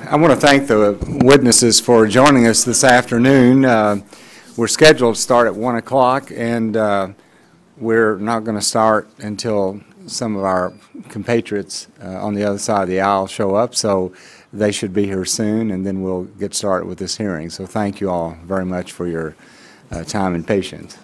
I want to thank the witnesses for joining us this afternoon. We're scheduled to start at 1 o'clock, and we're not going to start until some of our compatriots on the other side of the aisle show up, so they should be here soon, and then we'll get started with this hearing. So thank you all very much for your time and patience.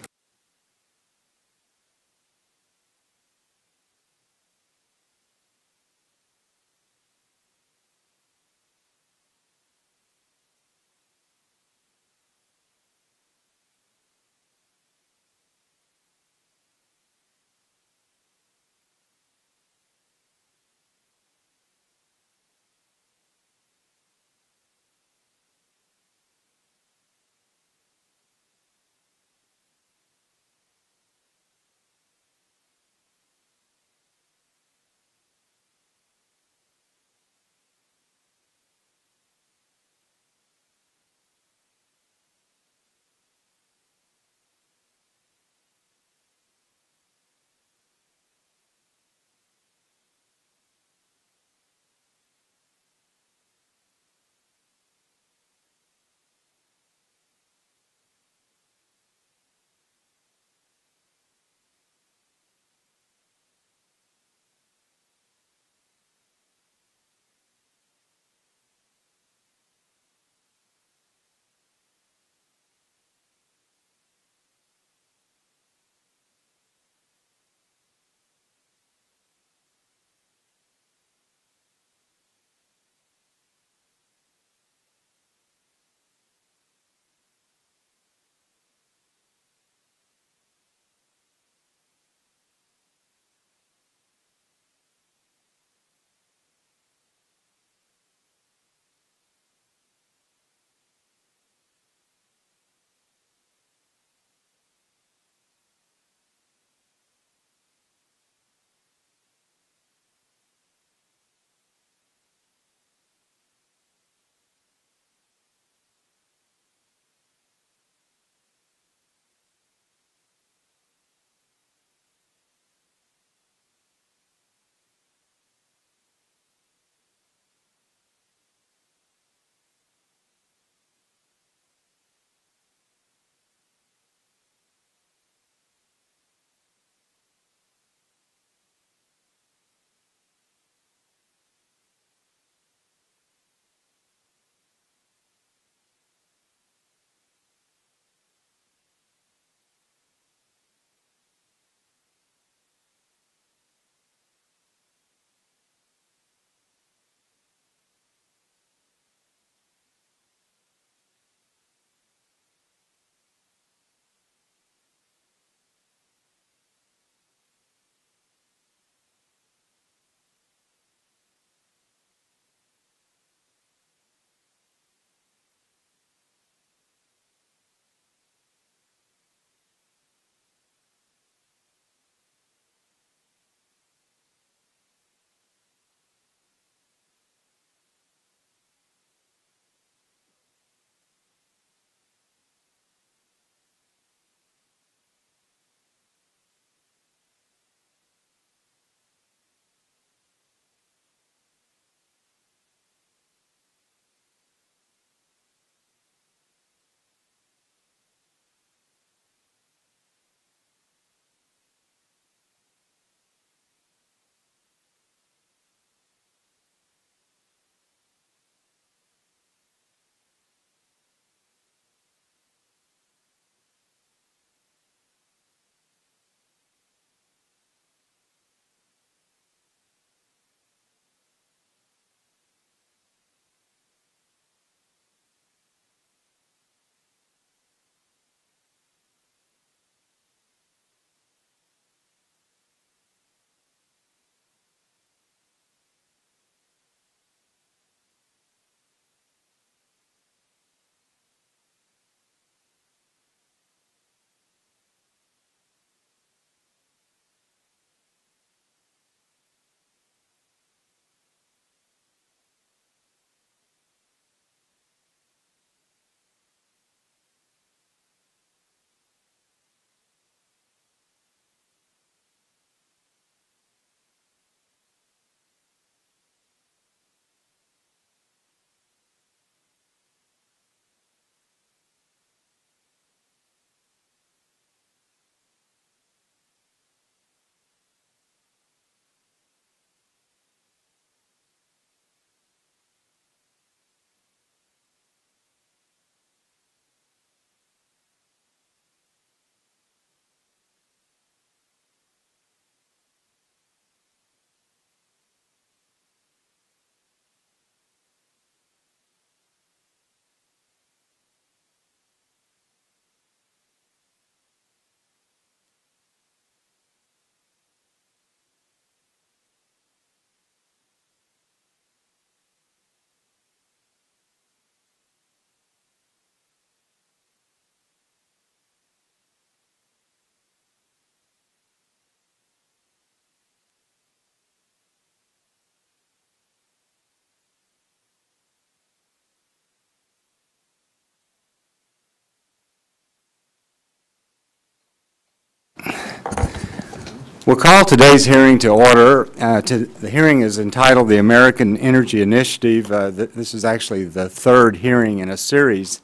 We'll call today's hearing to order. The hearing is entitled The American Energy Initiative. This is actually the third hearing in a series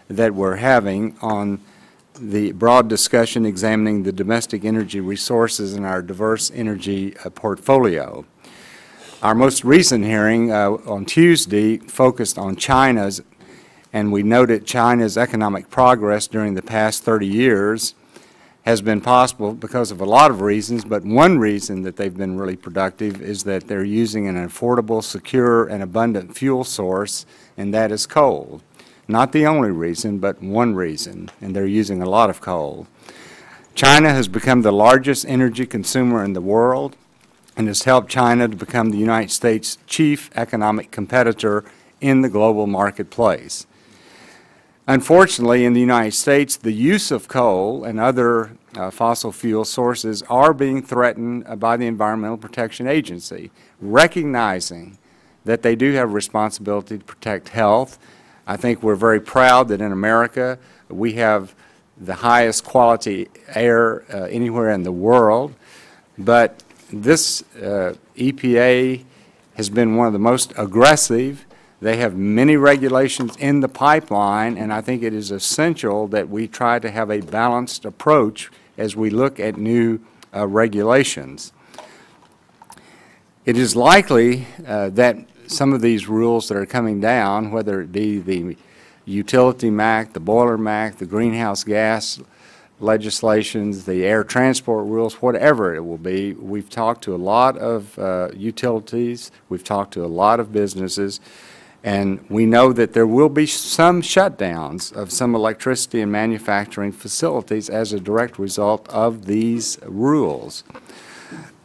that we're having on the broad discussion examining the domestic energy resources in our diverse energy portfolio. Our most recent hearing on Tuesday focused on China's, and we noted China's economic progress during the past 30 years has been possible because of a lot of reasons, but one reason that they've been really productive is that they're using an affordable, secure, and abundant fuel source, and that is coal. Not the only reason, but one reason, and they're using a lot of coal. China has become the largest energy consumer in the world and has helped China to become the United States' chief economic competitor in the global marketplace. Unfortunately, in the United States, the use of coal and other fossil fuel sources are being threatened by the Environmental Protection Agency, recognizing that they do have a responsibility to protect health. I think we're very proud that in America we have the highest quality air anywhere in the world, but this EPA has been one of the most aggressive. They have many regulations in the pipeline, and I think it is essential that we try to have a balanced approach as we look at new regulations. It is likely that some of these rules that are coming down, whether it be the Utility MAC, the Boiler MAC, the greenhouse gas legislations, the air transport rules, whatever it will be, we've talked to a lot of utilities, we've talked to a lot of businesses, and we know that there will be some shutdowns of some electricity and manufacturing facilities as a direct result of these rules.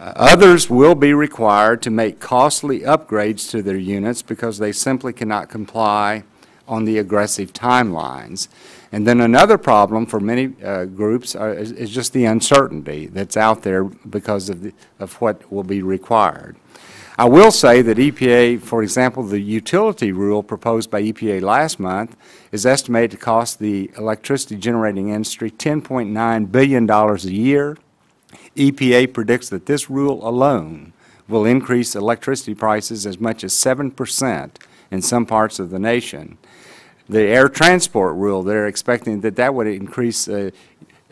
Others will be required to make costly upgrades to their units because they simply cannot comply on the aggressive timelines. And then another problem for many groups is just the uncertainty that's out there because of what will be required. I will say that EPA, for example, the utility rule proposed by EPA last month is estimated to cost the electricity generating industry $10.9 billion a year. EPA predicts that this rule alone will increase electricity prices as much as 7% in some parts of the nation. The air transport rule, they're expecting that that would increase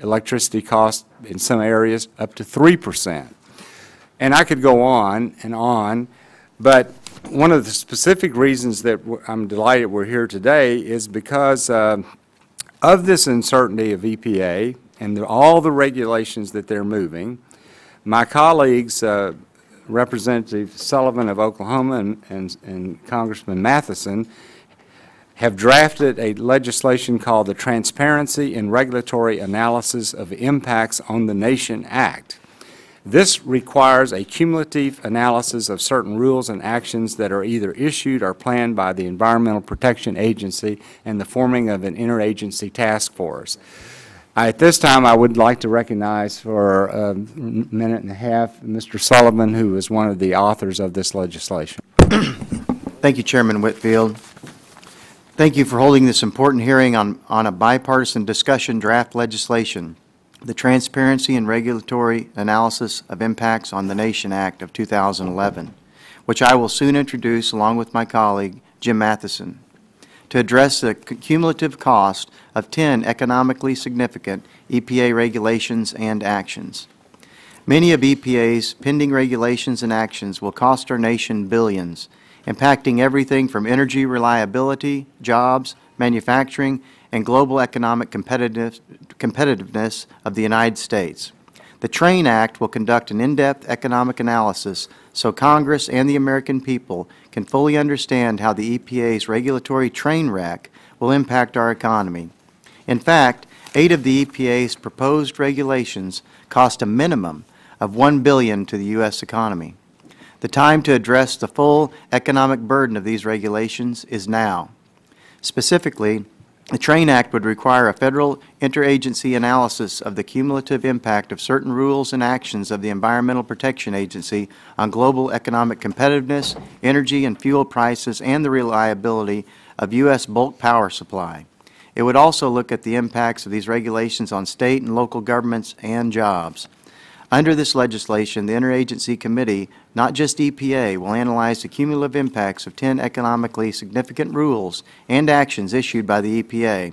electricity costs in some areas up to 3%. And I could go on, but one of the specific reasons that I'm delighted we're here today is because of this uncertainty of EPA and all the regulations that they're moving. My colleagues, Representative Sullivan of Oklahoma and Congressman Matheson, have drafted a legislation called the Transparency and Regulatory Analysis of Impacts on the Nation Act. This requires a cumulative analysis of certain rules and actions that are either issued or planned by the Environmental Protection Agency and the forming of an interagency task force. At this time, I would like to recognize for a minute and a half Mr. Sullivan, who is one of the authors of this legislation. Thank you, Chairman Whitfield. Thank you for holding this important hearing on a bipartisan discussion draft legislation, the Transparency and Regulatory Analysis of Impacts on the Nation Act of 2011, which I will soon introduce along with my colleague, Jim Matheson, to address the cumulative cost of 10 economically significant EPA regulations and actions. Many of EPA's pending regulations and actions will cost our nation billions, impacting everything from energy reliability, jobs, manufacturing, and global economic competitiveness of the United States. The TRAIN Act will conduct an in-depth economic analysis so Congress and the American people can fully understand how the EPA's regulatory train wreck will impact our economy. In fact, 8 of the EPA's proposed regulations cost a minimum of $1 billion to the U.S. economy. The time to address the full economic burden of these regulations is now. Specifically, the TRAIN Act would require a federal interagency analysis of the cumulative impact of certain rules and actions of the Environmental Protection Agency on global economic competitiveness, energy and fuel prices, and the reliability of U.S. bulk power supply. It would also look at the impacts of these regulations on state and local governments and jobs. Under this legislation, the Interagency Committee, not just EPA, will analyze the cumulative impacts of 10 economically significant rules and actions issued by the EPA.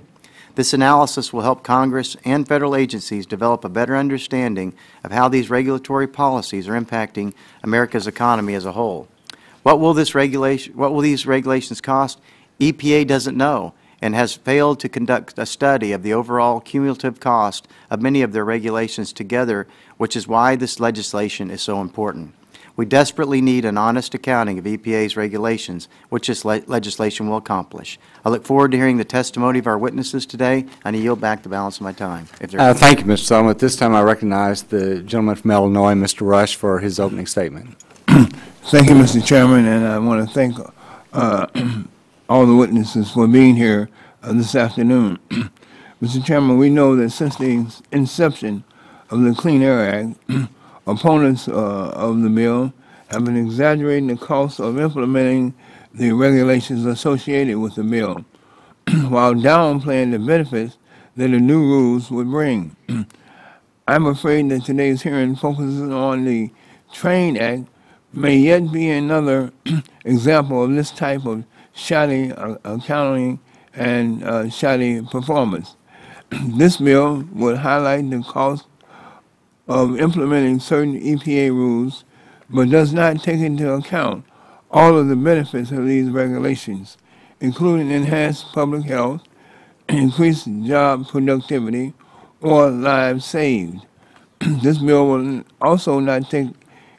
This analysis will help Congress and federal agencies develop a better understanding of how these regulatory policies are impacting America's economy as a whole. What will these regulations cost? EPA doesn't know and has failed to conduct a study of the overall cumulative cost of many of their regulations together, which is why this legislation is so important. We desperately need an honest accounting of EPA's regulations, which this legislation will accomplish. I look forward to hearing the testimony of our witnesses today, and I yield back the balance of my time. Thank you, Mr. Sullivan. At this time, I recognize the gentleman from Illinois, Mr. Rush, for his opening statement. Thank you, Mr. Chairman, and I want to thank all the witnesses for being here this afternoon. Mr. Chairman, we know that since the inception of the Clean Air Act, opponents of the bill have been exaggerating the cost of implementing the regulations associated with the bill, while downplaying the benefits that the new rules would bring. I'm afraid that today's hearing focuses on the TRAIN Act may yet be another example of this type of shoddy accounting and shoddy performance. This bill would highlight the cost of implementing certain EPA rules, but does not take into account all of the benefits of these regulations, including enhanced public health, increased job productivity, or lives saved. This bill will also not take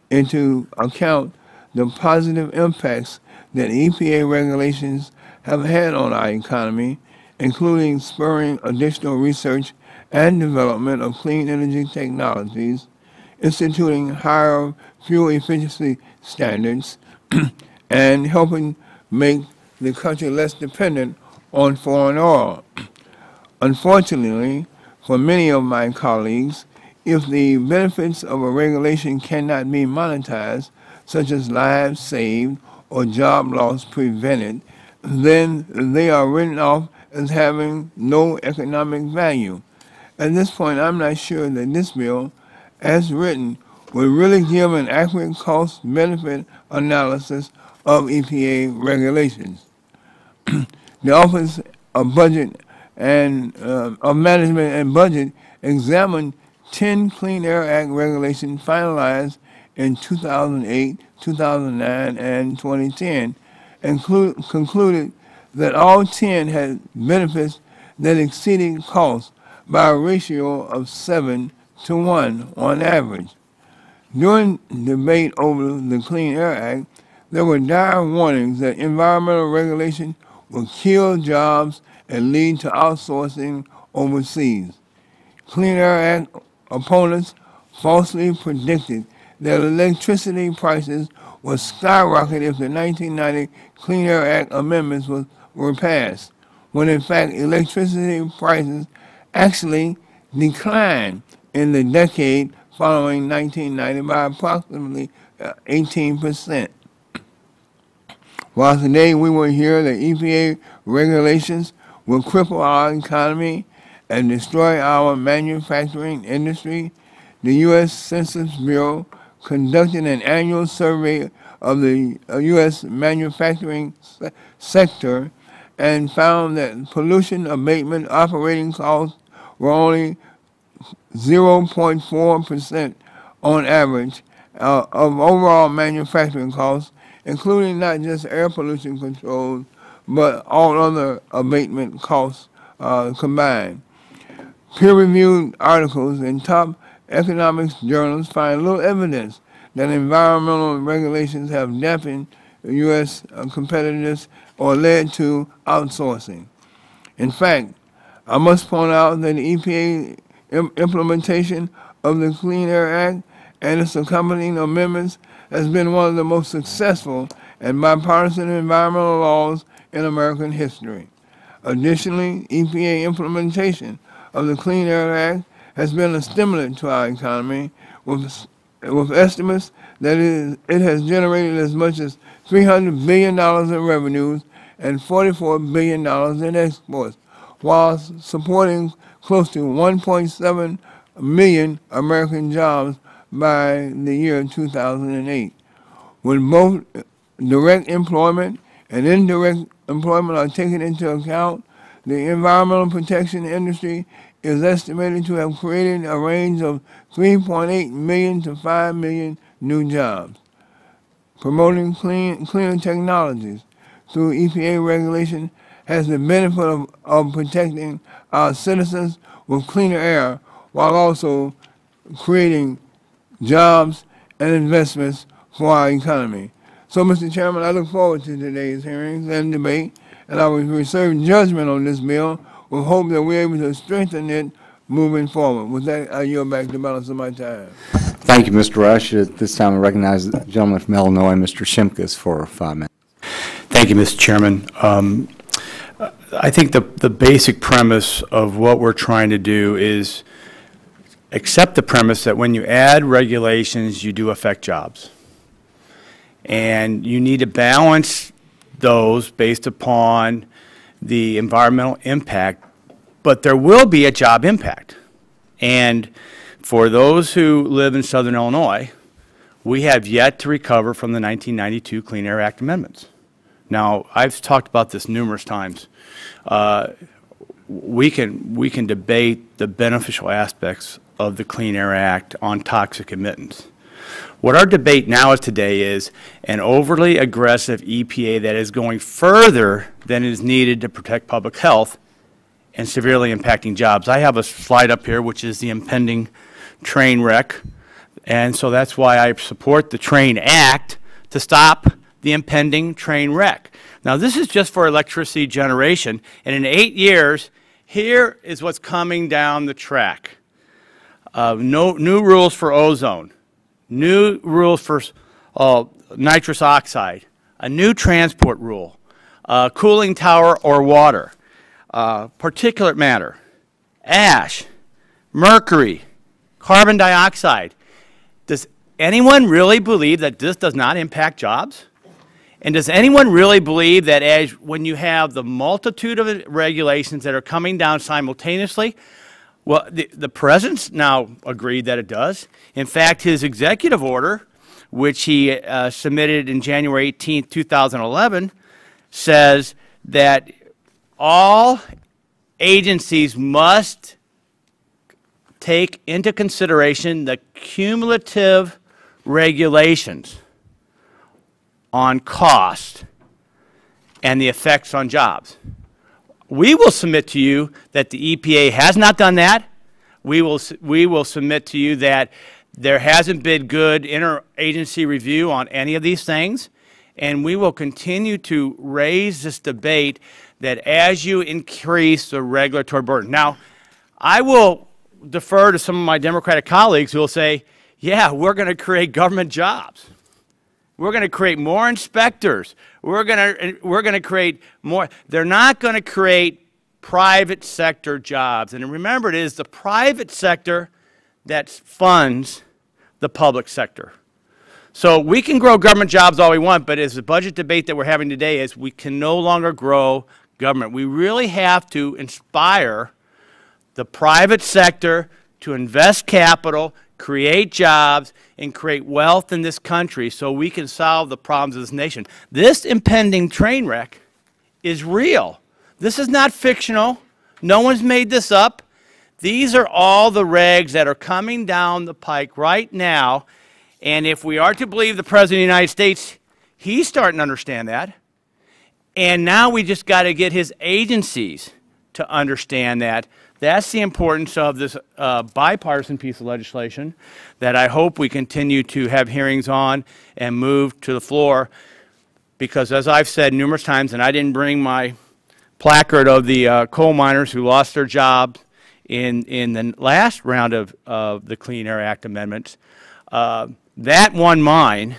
into account the positive impacts that EPA regulations have had on our economy, including spurring additional research and development of clean energy technologies, instituting higher fuel efficiency standards, and helping make the country less dependent on foreign oil. Unfortunately, for many of my colleagues, if the benefits of a regulation cannot be monetized, such as lives saved or job loss prevented, then they are written off as having no economic value. At this point, I'm not sure that this bill, as written, will really give an accurate cost-benefit analysis of EPA regulations. The Office of Budget and of Management and Budget examined 10 Clean Air Act regulations finalized in 2008, 2009, and 2010, and concluded that all 10 had benefits that exceeded costs by a ratio of 7 to 1 on average. During debate over the Clean Air Act, there were dire warnings that environmental regulation will kill jobs and lead to outsourcing overseas. Clean Air Act opponents falsely predicted that electricity prices would skyrocket if the 1990 Clean Air Act amendments were passed, when in fact electricity prices actually declined in the decade following 1990 by approximately 18%. While today we will hear that EPA regulations will cripple our economy and destroy our manufacturing industry, the U.S. Census Bureau conducted an annual survey of the U.S. manufacturing sector and found that pollution abatement operating costs were only 0.4% on average of overall manufacturing costs, including not just air pollution controls, but all other abatement costs combined. Peer-reviewed articles in top economics journals find little evidence that environmental regulations have dampened U.S. competitiveness or led to outsourcing. In fact, I must point out that the EPA implementation of the Clean Air Act and its accompanying amendments has been one of the most successful and bipartisan environmental laws in American history. Additionally, EPA implementation of the Clean Air Act has been a stimulant to our economy, with estimates that it has generated as much as $300 billion in revenues and $44 billion in exports, while supporting close to 1.7 million American jobs by the year 2008. When both direct employment and indirect employment are taken into account, the environmental protection industry is estimated to have created a range of 3.8 million to 5 million new jobs. Promoting cleaner technologies through EPA regulation has the benefit of protecting our citizens with cleaner air while also creating jobs and investments for our economy. So, Mr. Chairman, I look forward to today's hearings and debate, and I will reserve judgment on this bill with hope that we're able to strengthen it moving forward. With that, I yield back the balance of my time. Thank you, Mr. Rush. At this time, I recognize the gentleman from Illinois, Mr. Shimkus, for 5 minutes. Thank you, Mr. Chairman. I think the basic premise of what we're trying to do is accept the premise that when you add regulations, you do affect jobs. And you need to balance those based upon the environmental impact, but there will be a job impact. And for those who live in Southern Illinois, we have yet to recover from the 1992 Clean Air Act amendments. Now, I've talked about this numerous times. We can debate the beneficial aspects of the Clean Air Act on toxic emittents. What our debate now today is an overly aggressive EPA that is going further than is needed to protect public health and severely impacting jobs. I have a slide up here which is the impending train wreck, and so that's why I support the Train Act to stop the impending train wreck. Now, this is just for electricity generation, and in 8 years, here is what's coming down the track. New rules for ozone, new rules for nitrous oxide, a new transport rule, cooling tower or water, particulate matter, ash, mercury, carbon dioxide. Does anyone really believe that this does not impact jobs? And does anyone really believe that when you have the multitude of regulations that are coming down simultaneously, well, the President's now agreed that it does. In fact, his executive order, which he submitted in January 18, 2011, says that all agencies must take into consideration the cumulative regulations on cost and the effects on jobs. We will submit to you that the EPA has not done that. We will submit to you that there hasn't been good interagency review on any of these things, and we will continue to raise this debate that as you increase the regulatory burden. Now, I will defer to some of my Democratic colleagues who will say, yeah, we're going to create government jobs. We're going to create more inspectors. We're going to create more. They're not going to create private sector jobs. And remember, it is the private sector that funds the public sector. So we can grow government jobs all we want, but as the budget debate that we're having today is, we can no longer grow government. We really have to inspire the private sector to invest capital, create jobs, and create wealth in this country so we can solve the problems of this nation. This impending train wreck is real. This is not fictional. No one's made this up. These are all the regs that are coming down the pike right now, and if we are to believe the President of the United States, he's starting to understand that. And now we just got to get his agencies to understand that. That's the importance of this bipartisan piece of legislation that I hope we continue to have hearings on and move to the floor, because as I've said numerous times, and I didn't bring my placard of the coal miners who lost their jobs in the last round of the Clean Air Act amendments, that one mine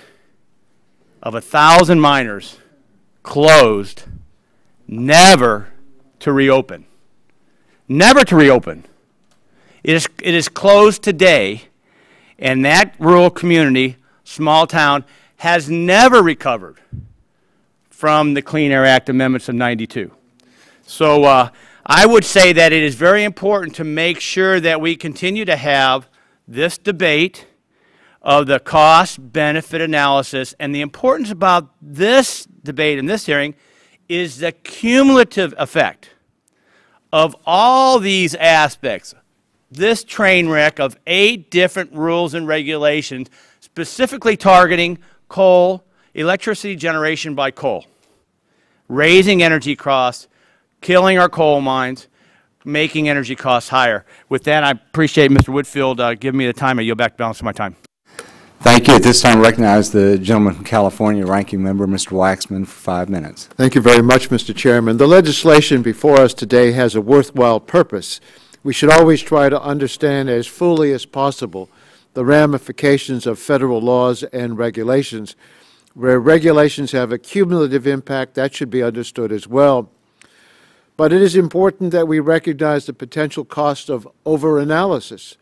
of 1,000 miners closed, never to reopen. Never to reopen. It is closed today, and that rural community, small town, has never recovered from the Clean Air Act amendments of '92. So I would say that it is very important to make sure that we continue to have this debate. of the cost-benefit analysis. And the importance about this debate and this hearing is the cumulative effect of all these aspects. This train wreck of 8 different rules and regulations specifically targeting coal, electricity generation by coal, raising energy costs, killing our coal mines, making energy costs higher. With that, I appreciate Mr. Whitfield giving me the time. I yield back the balance of my time. Thank you. At this time, I recognize the gentleman from California, Ranking Member Mr. Waxman, for 5 minutes. Thank you very much, Mr. Chairman. The legislation before us today has a worthwhile purpose. We should always try to understand as fully as possible the ramifications of federal laws and regulations. Where regulations have a cumulative impact, that should be understood as well. But it is important that we recognize the potential cost of overanalysis.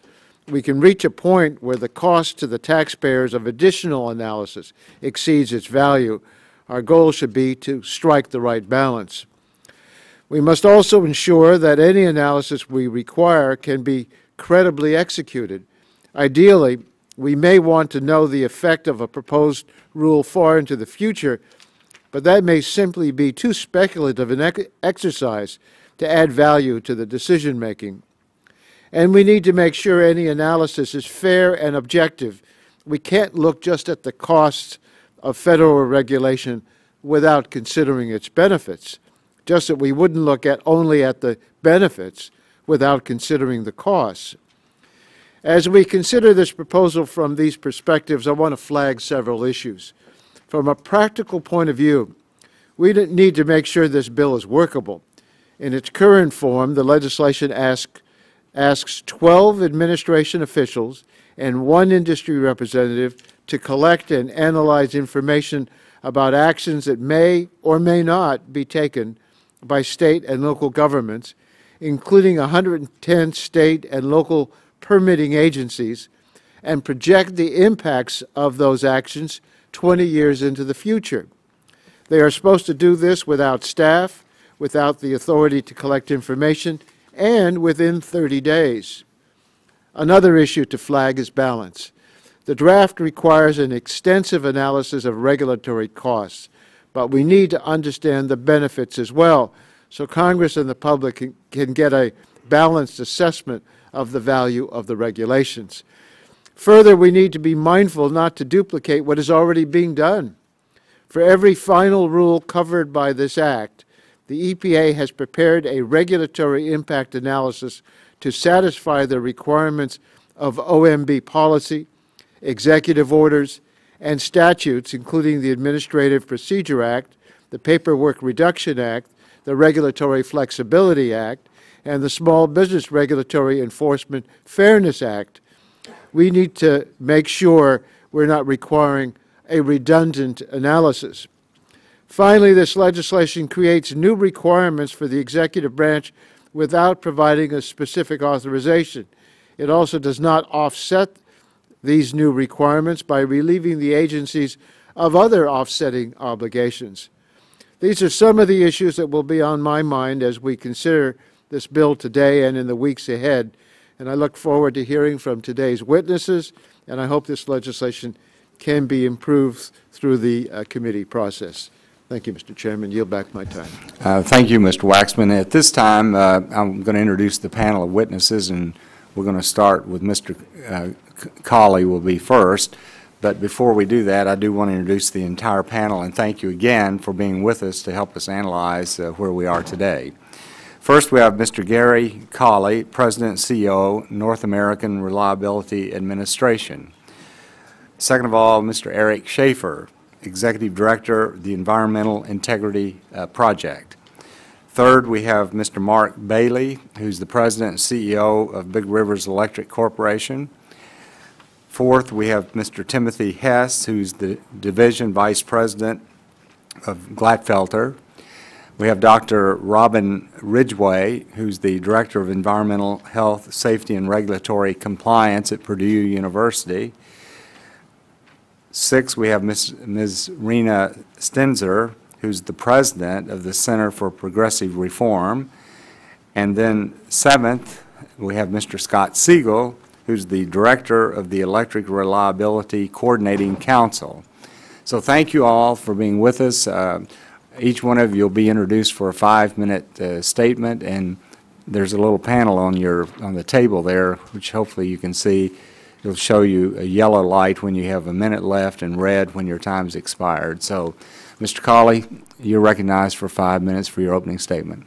We can reach a point where the cost to the taxpayers of additional analysis exceeds its value. Our goal should be to strike the right balance. We must also ensure that any analysis we require can be credibly executed. Ideally, we may want to know the effect of a proposed rule far into the future, but that may simply be too speculative an exercise to add value to the decision-making. And we need to make sure any analysis is fair and objective. We can't look just at the costs of federal regulation without considering its benefits, just that we wouldn't look at only at the benefits without considering the costs. As we consider this proposal from these perspectives, I want to flag several issues. From a practical point of view, we need to make sure this bill is workable. In its current form, the legislation asks 12 administration officials and 1 industry representative to collect and analyze information about actions that may or may not be taken by state and local governments, including 110 state and local permitting agencies, and project the impacts of those actions 20 years into the future. They are supposed to do this without staff, without the authority to collect information, and within 30 days. Another issue to flag is balance. The draft requires an extensive analysis of regulatory costs, but we need to understand the benefits as well, so Congress and the public can get a balanced assessment of the value of the regulations. Further, we need to be mindful not to duplicate what is already being done. For every final rule covered by this Act, the EPA has prepared a regulatory impact analysis to satisfy the requirements of OMB policy, executive orders, and statutes, including the Administrative Procedure Act, the Paperwork Reduction Act, the Regulatory Flexibility Act, and the Small Business Regulatory Enforcement Fairness Act. We need to make sure we're not requiring a redundant analysis. Finally, this legislation creates new requirements for the executive branch without providing a specific authorization. It also does not offset these new requirements by relieving the agencies of other offsetting obligations. These are some of the issues that will be on my mind as we consider this bill today and in the weeks ahead, and I look forward to hearing from today's witnesses, and I hope this legislation can be improved through the committee process. Thank you, Mr. Chairman. Yield back my time. Thank you, Mr. Waxman. At this time, I'm going to introduce the panel of witnesses, and we're going to start with Mr. Cawley will be first. But before we do that, I do want to introduce the entire panel and thank you again for being with us to help us analyze where we are today. First, we have Mr. Gary Cawley, President and CEO, North American Reliability Administration. Second of all, Mr. Eric Schaefer, Executive Director of the Environmental Integrity Project. Third, we have Mr. Mark Bailey, who's the President and CEO of Big Rivers Electric Corporation. Fourth, we have Mr. Timothy Hess, who's the Division Vice President of Glatfelter. We have Dr. Robin Ridgway, who's the Director of Environmental Health, Safety, and Regulatory Compliance at Purdue University. Sixth, we have Ms. Rena Stenzer, who's the President of the Center for Progressive Reform. And then seventh, we have Mr. Scott Siegel, who's the Director of the Electric Reliability Coordinating Council. So thank you all for being with us. Each one of you will be introduced for a 5-minute statement, and there's a little panel on the table there, which hopefully you can see. It'll show you a yellow light when you have a minute left and red when your time's expired. So, Mr. Cawley, you're recognized for 5 minutes for your opening statement.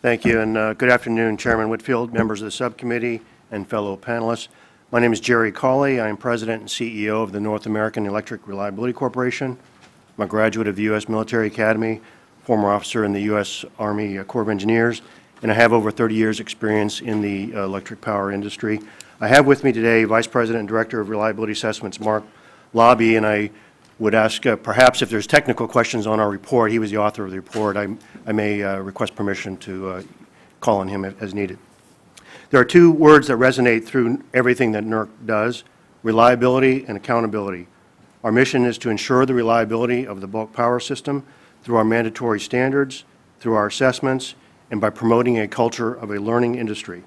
Thank you, and good afternoon, Chairman Whitfield, members of the subcommittee, and fellow panelists. My name is Jerry Cawley. I am President and CEO of the North American Electric Reliability Corporation. I'm a graduate of the U.S. Military Academy, former officer in the U.S. Army Corps of Engineers, and I have over 30 years' experience in the electric power industry. I have with me today Vice President and Director of Reliability Assessments, Mark Lobby, and I would ask perhaps if there's technical questions on our report. He was the author of the report. I may request permission to call on him as needed. There are two words that resonate through everything that NERC does: reliability and accountability. Our mission is to ensure the reliability of the bulk power system through our mandatory standards, through our assessments, and by promoting a culture of a learning industry.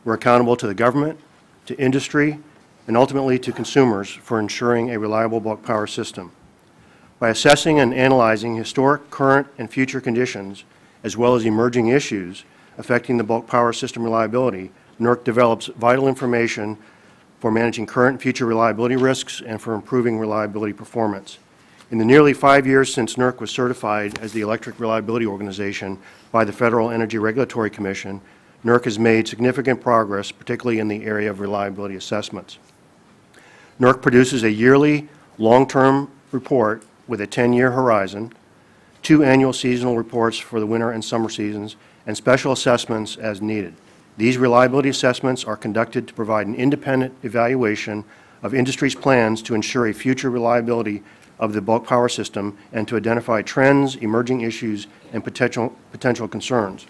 We're accountable to the government, to industry, and ultimately to consumers for ensuring a reliable bulk power system. By assessing and analyzing historic, current, and future conditions, as well as emerging issues affecting the bulk power system reliability, NERC develops vital information for managing current and future reliability risks and for improving reliability performance. In the nearly 5 years since NERC was certified as the Electric Reliability Organization by the Federal Energy Regulatory Commission, NERC has made significant progress, particularly in the area of reliability assessments. NERC produces a yearly long-term report with a 10-year horizon, 2 annual seasonal reports for the winter and summer seasons, and special assessments as needed. These reliability assessments are conducted to provide an independent evaluation of industry's plans to ensure a future reliability of the bulk power system and to identify trends, emerging issues, and potential concerns.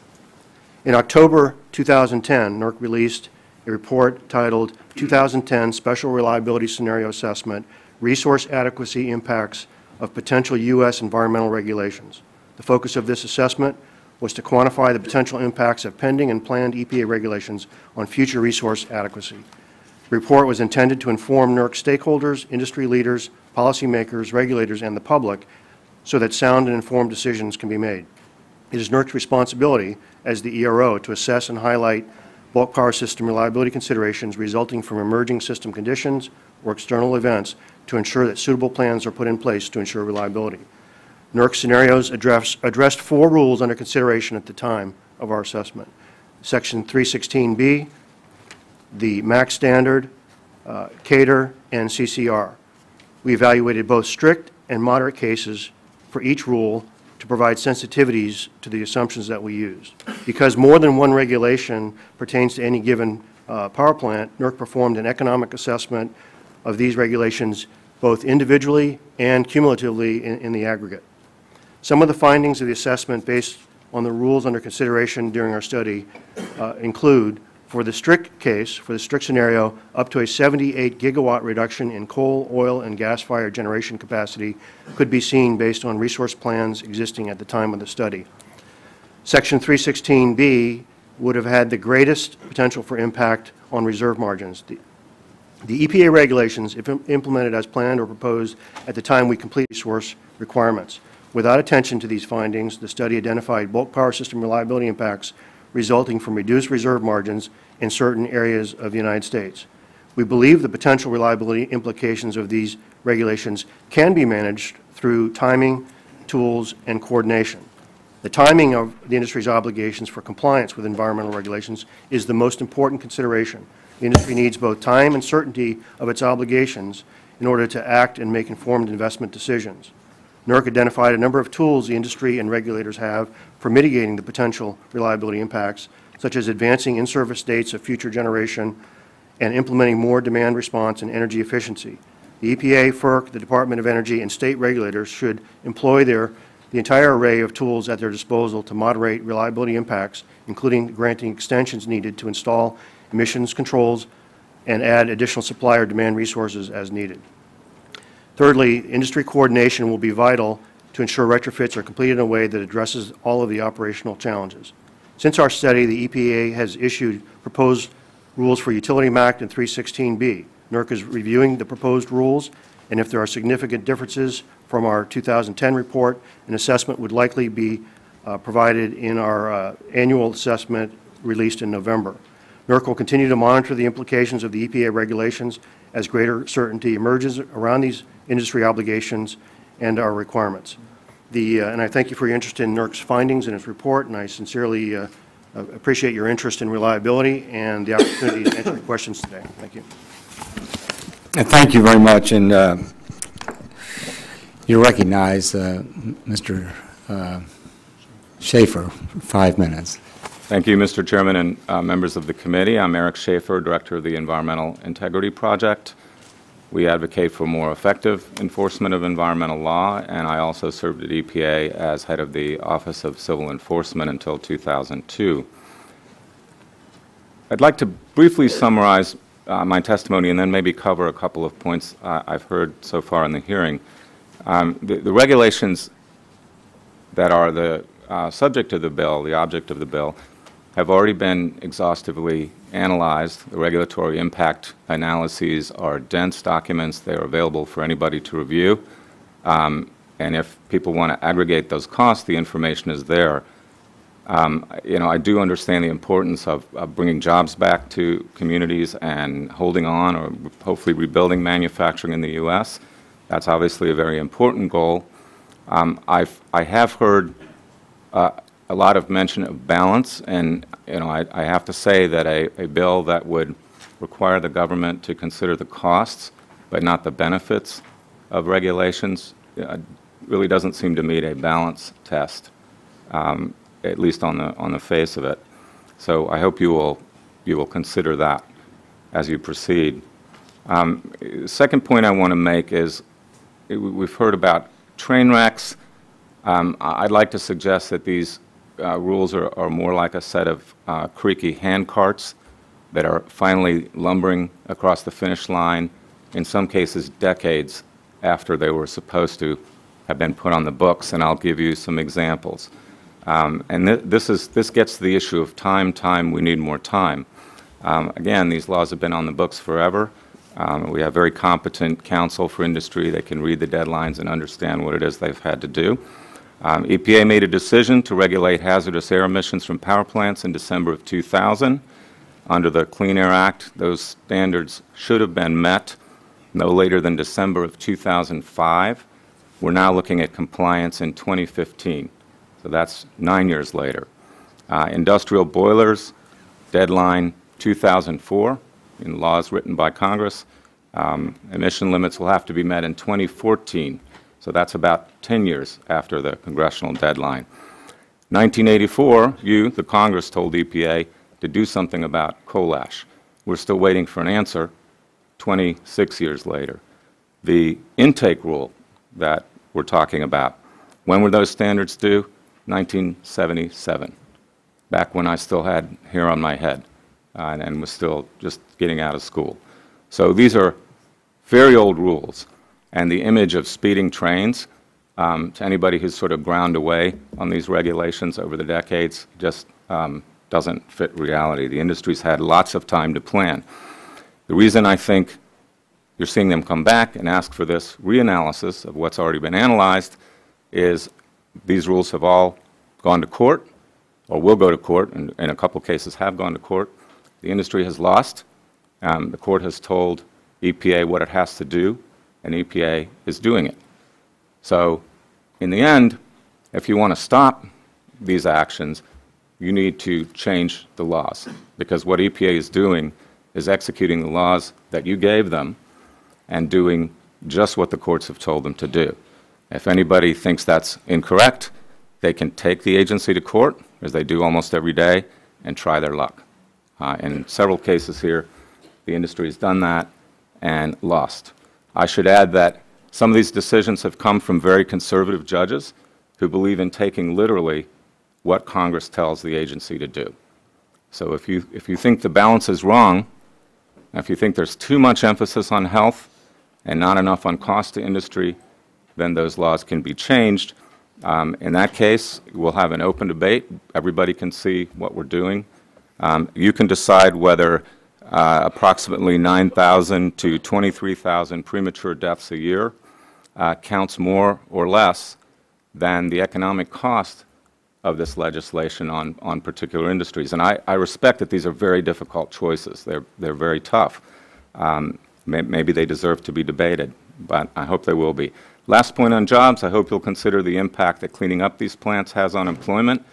In October 2010, NERC released a report titled 2010 Special Reliability Scenario Assessment, Resource Adequacy Impacts of Potential U.S. Environmental Regulations. The focus of this assessment was to quantify the potential impacts of pending and planned EPA regulations on future resource adequacy. The report was intended to inform NERC stakeholders, industry leaders, policymakers, regulators, and the public so that sound and informed decisions can be made. It is NERC's responsibility as the ERO to assess and highlight bulk power system reliability considerations resulting from emerging system conditions or external events to ensure that suitable plans are put in place to ensure reliability. NERC scenarios addressed 4 rules under consideration at the time of our assessment: Section 316B, the MAC standard, CATER, and CCR. We evaluated both strict and moderate cases for each rule to provide sensitivities to the assumptions that we used. Because more than one regulation pertains to any given power plant, NERC performed an economic assessment of these regulations both individually and cumulatively in the aggregate. Some of the findings of the assessment based on the rules under consideration during our study include, for the strict case, for the strict scenario, up to a 78 gigawatt reduction in coal, oil, and gas-fired generation capacity could be seen based on resource plans existing at the time of the study. Section 316B would have had the greatest potential for impact on reserve margins. The EPA regulations, if implemented as planned or proposed at the time we complete resource requirements. Without attention to these findings, the study identified bulk power system reliability impacts resulting from reduced reserve margins in certain areas of the United States. We believe the potential reliability implications of these regulations can be managed through timing, tools, and coordination. The timing of the industry's obligations for compliance with environmental regulations is the most important consideration. The industry needs both time and certainty of its obligations in order to act and make informed investment decisions. NERC identified a number of tools the industry and regulators have for mitigating the potential reliability impacts, such as advancing in-service dates of future generation and implementing more demand response and energy efficiency. The EPA, FERC, the Department of Energy, and state regulators should employ the entire array of tools at their disposal to moderate reliability impacts, including granting extensions needed to install emissions controls and add additional supply or demand resources as needed. Thirdly, industry coordination will be vital to ensure retrofits are completed in a way that addresses all of the operational challenges. Since our study, the EPA has issued proposed Rules for Utility Act and 316B. NERC is reviewing the proposed rules, and if there are significant differences from our 2010 report, an assessment would likely be provided in our annual assessment released in November. NERC will continue to monitor the implications of the EPA regulations as greater certainty emerges around these industry obligations and our requirements. And I thank you for your interest in NERC's findings and its report, and I sincerely appreciate your interest in reliability and the opportunity to answer your questions today. Thank you. Thank you very much, and you recognize Mr. Schaefer for 5 minutes. Thank you, Mr. Chairman and members of the committee. I'm Eric Schaefer, Director of the Environmental Integrity Project. We advocate for more effective enforcement of environmental law, and I also served at EPA as head of the Office of Civil Enforcement until 2002. I'd like to briefly summarize my testimony and then maybe cover a couple of points I've heard so far in the hearing. The regulations that are the subject of the bill, the object of the bill, have already been exhaustively analyzed. The regulatory impact analyses are dense documents. They are available for anybody to review. And if people want to aggregate those costs, the information is there. I do understand the importance of bringing jobs back to communities and holding on or hopefully rebuilding manufacturing in the U.S. That's obviously a very important goal. I have heard a lot of mention of balance, and I have to say that a bill that would require the government to consider the costs but not the benefits of regulations really doesn't seem to meet a balance test, at least on the face of it. So I hope you will consider that as you proceed. Second point I want to make is we've heard about train wrecks. I'd like to suggest that these rules are more like a set of creaky hand carts that are finally lumbering across the finish line, in some cases decades after they were supposed to have been put on the books, and I'll give you some examples. And this gets to the issue of time, we need more time. Again, these laws have been on the books forever. We have very competent counsel for industry. They can read the deadlines and understand what it is they've had to do. EPA made a decision to regulate hazardous air emissions from power plants in December of 2000. Under the Clean Air Act, those standards should have been met no later than December of 2005. We're now looking at compliance in 2015, so that's 9 years later. Industrial boilers, deadline 2004, in laws written by Congress. Emission limits will have to be met in 2014. So that's about 10 years after the congressional deadline. 1984, the Congress, told EPA to do something about coal ash. We're still waiting for an answer 26 years later. The intake rule that we're talking about, when were those standards due? 1977, back when I still had hair on my head and was still just getting out of school. So these are very old rules. And the image of speeding trains, to anybody who's sort of ground away on these regulations over the decades, just doesn't fit reality. The industry's had lots of time to plan. The reason I think you're seeing them come back and ask for this reanalysis of what's already been analyzed is these rules have all gone to court or will go to court, and in a couple cases have gone to court. The industry has lost. The court has told EPA what it has to do, and EPA is doing it. So in the end, if you want to stop these actions, you need to change the laws, because what EPA is doing is executing the laws that you gave them and doing just what the courts have told them to do. If anybody thinks that's incorrect, they can take the agency to court, as they do almost every day, and try their luck. In several cases here, the industry has done that and lost. I should add that some of these decisions have come from very conservative judges who believe in taking literally what Congress tells the agency to do. So if you think the balance is wrong, if you think there's too much emphasis on health and not enough on cost to industry, then those laws can be changed. In that case, we'll have an open debate. Everybody can see what we're doing. You can decide whether approximately 9,000 to 23,000 premature deaths a year, counts more or less than the economic cost of this legislation on particular industries. And I respect that these are very difficult choices. They're very tough. Maybe they deserve to be debated, but I hope they will be. Last point on jobs, I hope you'll consider the impact that cleaning up these plants has on employment.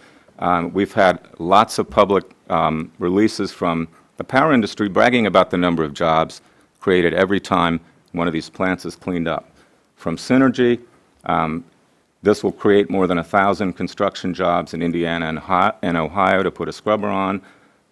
We've had lots of public releases from the power industry bragging about the number of jobs created every time one of these plants is cleaned up. From Synergy, this will create more than 1,000 construction jobs in Indiana and Ohio to put a scrubber on.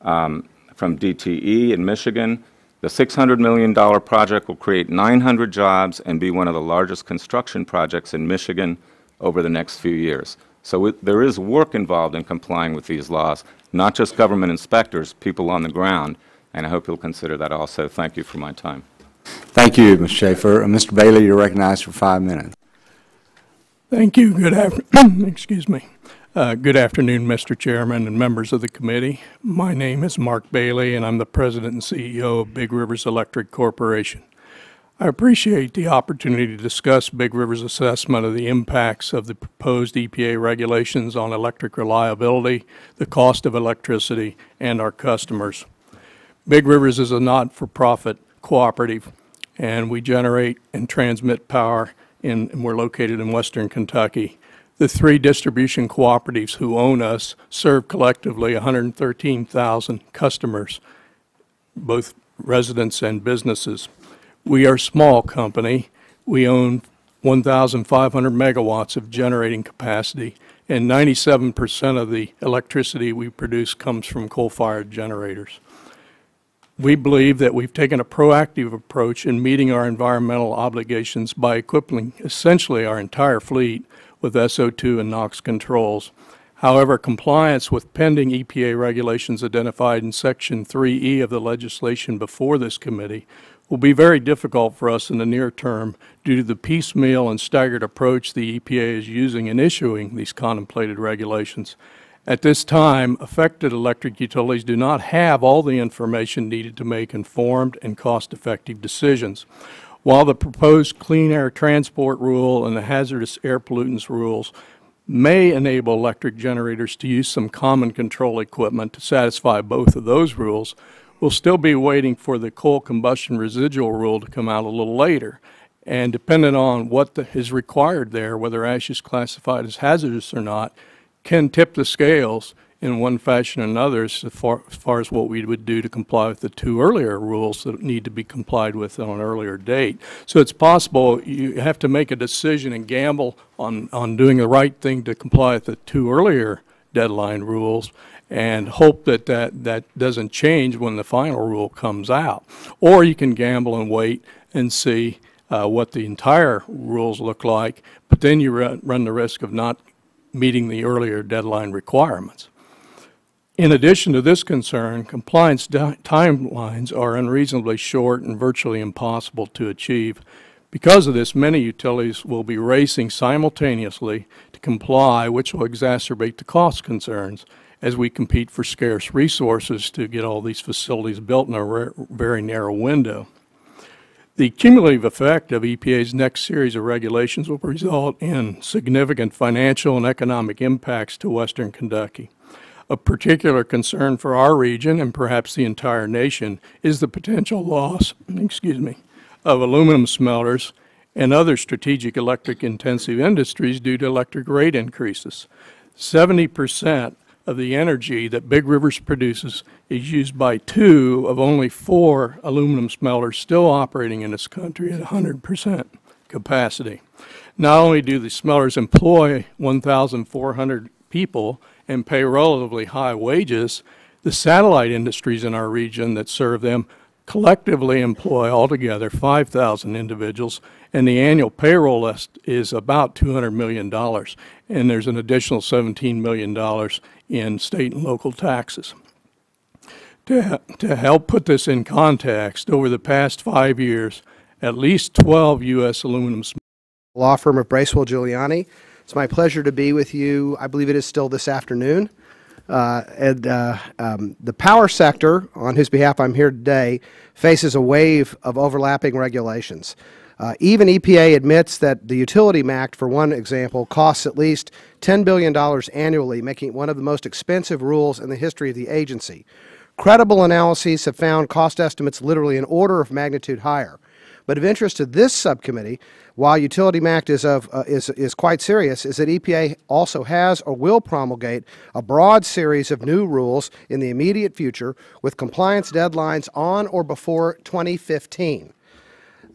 From DTE in Michigan, the $600 million project will create 900 jobs and be one of the largest construction projects in Michigan over the next few years. So there is work involved in complying with these laws, not just government inspectors, people on the ground, and I hope you'll consider that also. Thank you for my time. Thank you, Mr. Schaefer. Mr. Bailey, you're recognized for 5 minutes. Thank you. Good afternoon. Excuse me. Good afternoon, Mr. Chairman and members of the committee. My name is Mark Bailey, and I'm the President and CEO of Big Rivers Electric Corporation. I appreciate the opportunity to discuss Big River's assessment of the impacts of the proposed EPA regulations on electric reliability, the cost of electricity, and our customers. Big Rivers is a not-for-profit cooperative, and we generate and transmit power, and we're located in western Kentucky. The 3 distribution cooperatives who own us serve collectively 113,000 customers, both residents and businesses. We are a small company. We own 1,500 megawatts of generating capacity, and 97% of the electricity we produce comes from coal-fired generators. We believe that we've taken a proactive approach in meeting our environmental obligations by equipping essentially our entire fleet with SO2 and NOx controls. However, compliance with pending EPA regulations identified in Section 3E of the legislation before this committee will be very difficult for us in the near term due to the piecemeal and staggered approach the EPA is using in issuing these contemplated regulations. At this time, affected electric utilities do not have all the information needed to make informed and cost-effective decisions. While the proposed clean air transport rule and the hazardous air pollutants rules may enable electric generators to use some common control equipment to satisfy both of those rules, we'll still be waiting for the coal combustion residual rule to come out a little later. And depending on what is required there, whether ash is classified as hazardous or not, can tip the scales in one fashion or another as far as what we would do to comply with the 2 earlier rules that need to be complied with on an earlier date. So it's possible you have to make a decision and gamble on doing the right thing to comply with the 2 earlier deadline rules and hope that that doesn't change when the final rule comes out. Or you can gamble and wait and see what the entire rules look like, but then you run the risk of not meeting the earlier deadline requirements. In addition to this concern, compliance timelines are unreasonably short and virtually impossible to achieve. Because of this, many utilities will be racing simultaneously to comply, which will exacerbate the cost concerns as we compete for scarce resources to get all these facilities built in a very narrow window. The cumulative effect of EPA's next series of regulations will result in significant financial and economic impacts to western Kentucky. Of particular concern for our region and perhaps the entire nation is the potential loss, of aluminum smelters and other strategic electric-intensive industries due to electric rate increases. 70% of the energy that Big Rivers produces is used by 2 of only 4 aluminum smelters still operating in this country at 100% capacity. Not only do the smelters employ 1,400 people and pay relatively high wages, the satellite industries in our region that serve them collectively employ altogether 5,000 individuals, and the annual payroll list is about $200 million, and there's an additional $17 million in state and local taxes. To help put this in context, over the past 5 years, at least 12 U.S. aluminum law firm of Bracewell Giuliani. It's my pleasure to be with you. I believe it is still this afternoon The power sector, on whose behalf I'm here today, faces a wave of overlapping regulations. Even EPA admits that the Utility Act, for one example, costs at least $10 billion annually, making it one of the most expensive rules in the history of the agency. Credible analyses have found cost estimates literally an order of magnitude higher. But of interest to this subcommittee, while Utility Act is quite serious, is that EPA also has or will promulgate a broad series of new rules in the immediate future with compliance deadlines on or before 2015.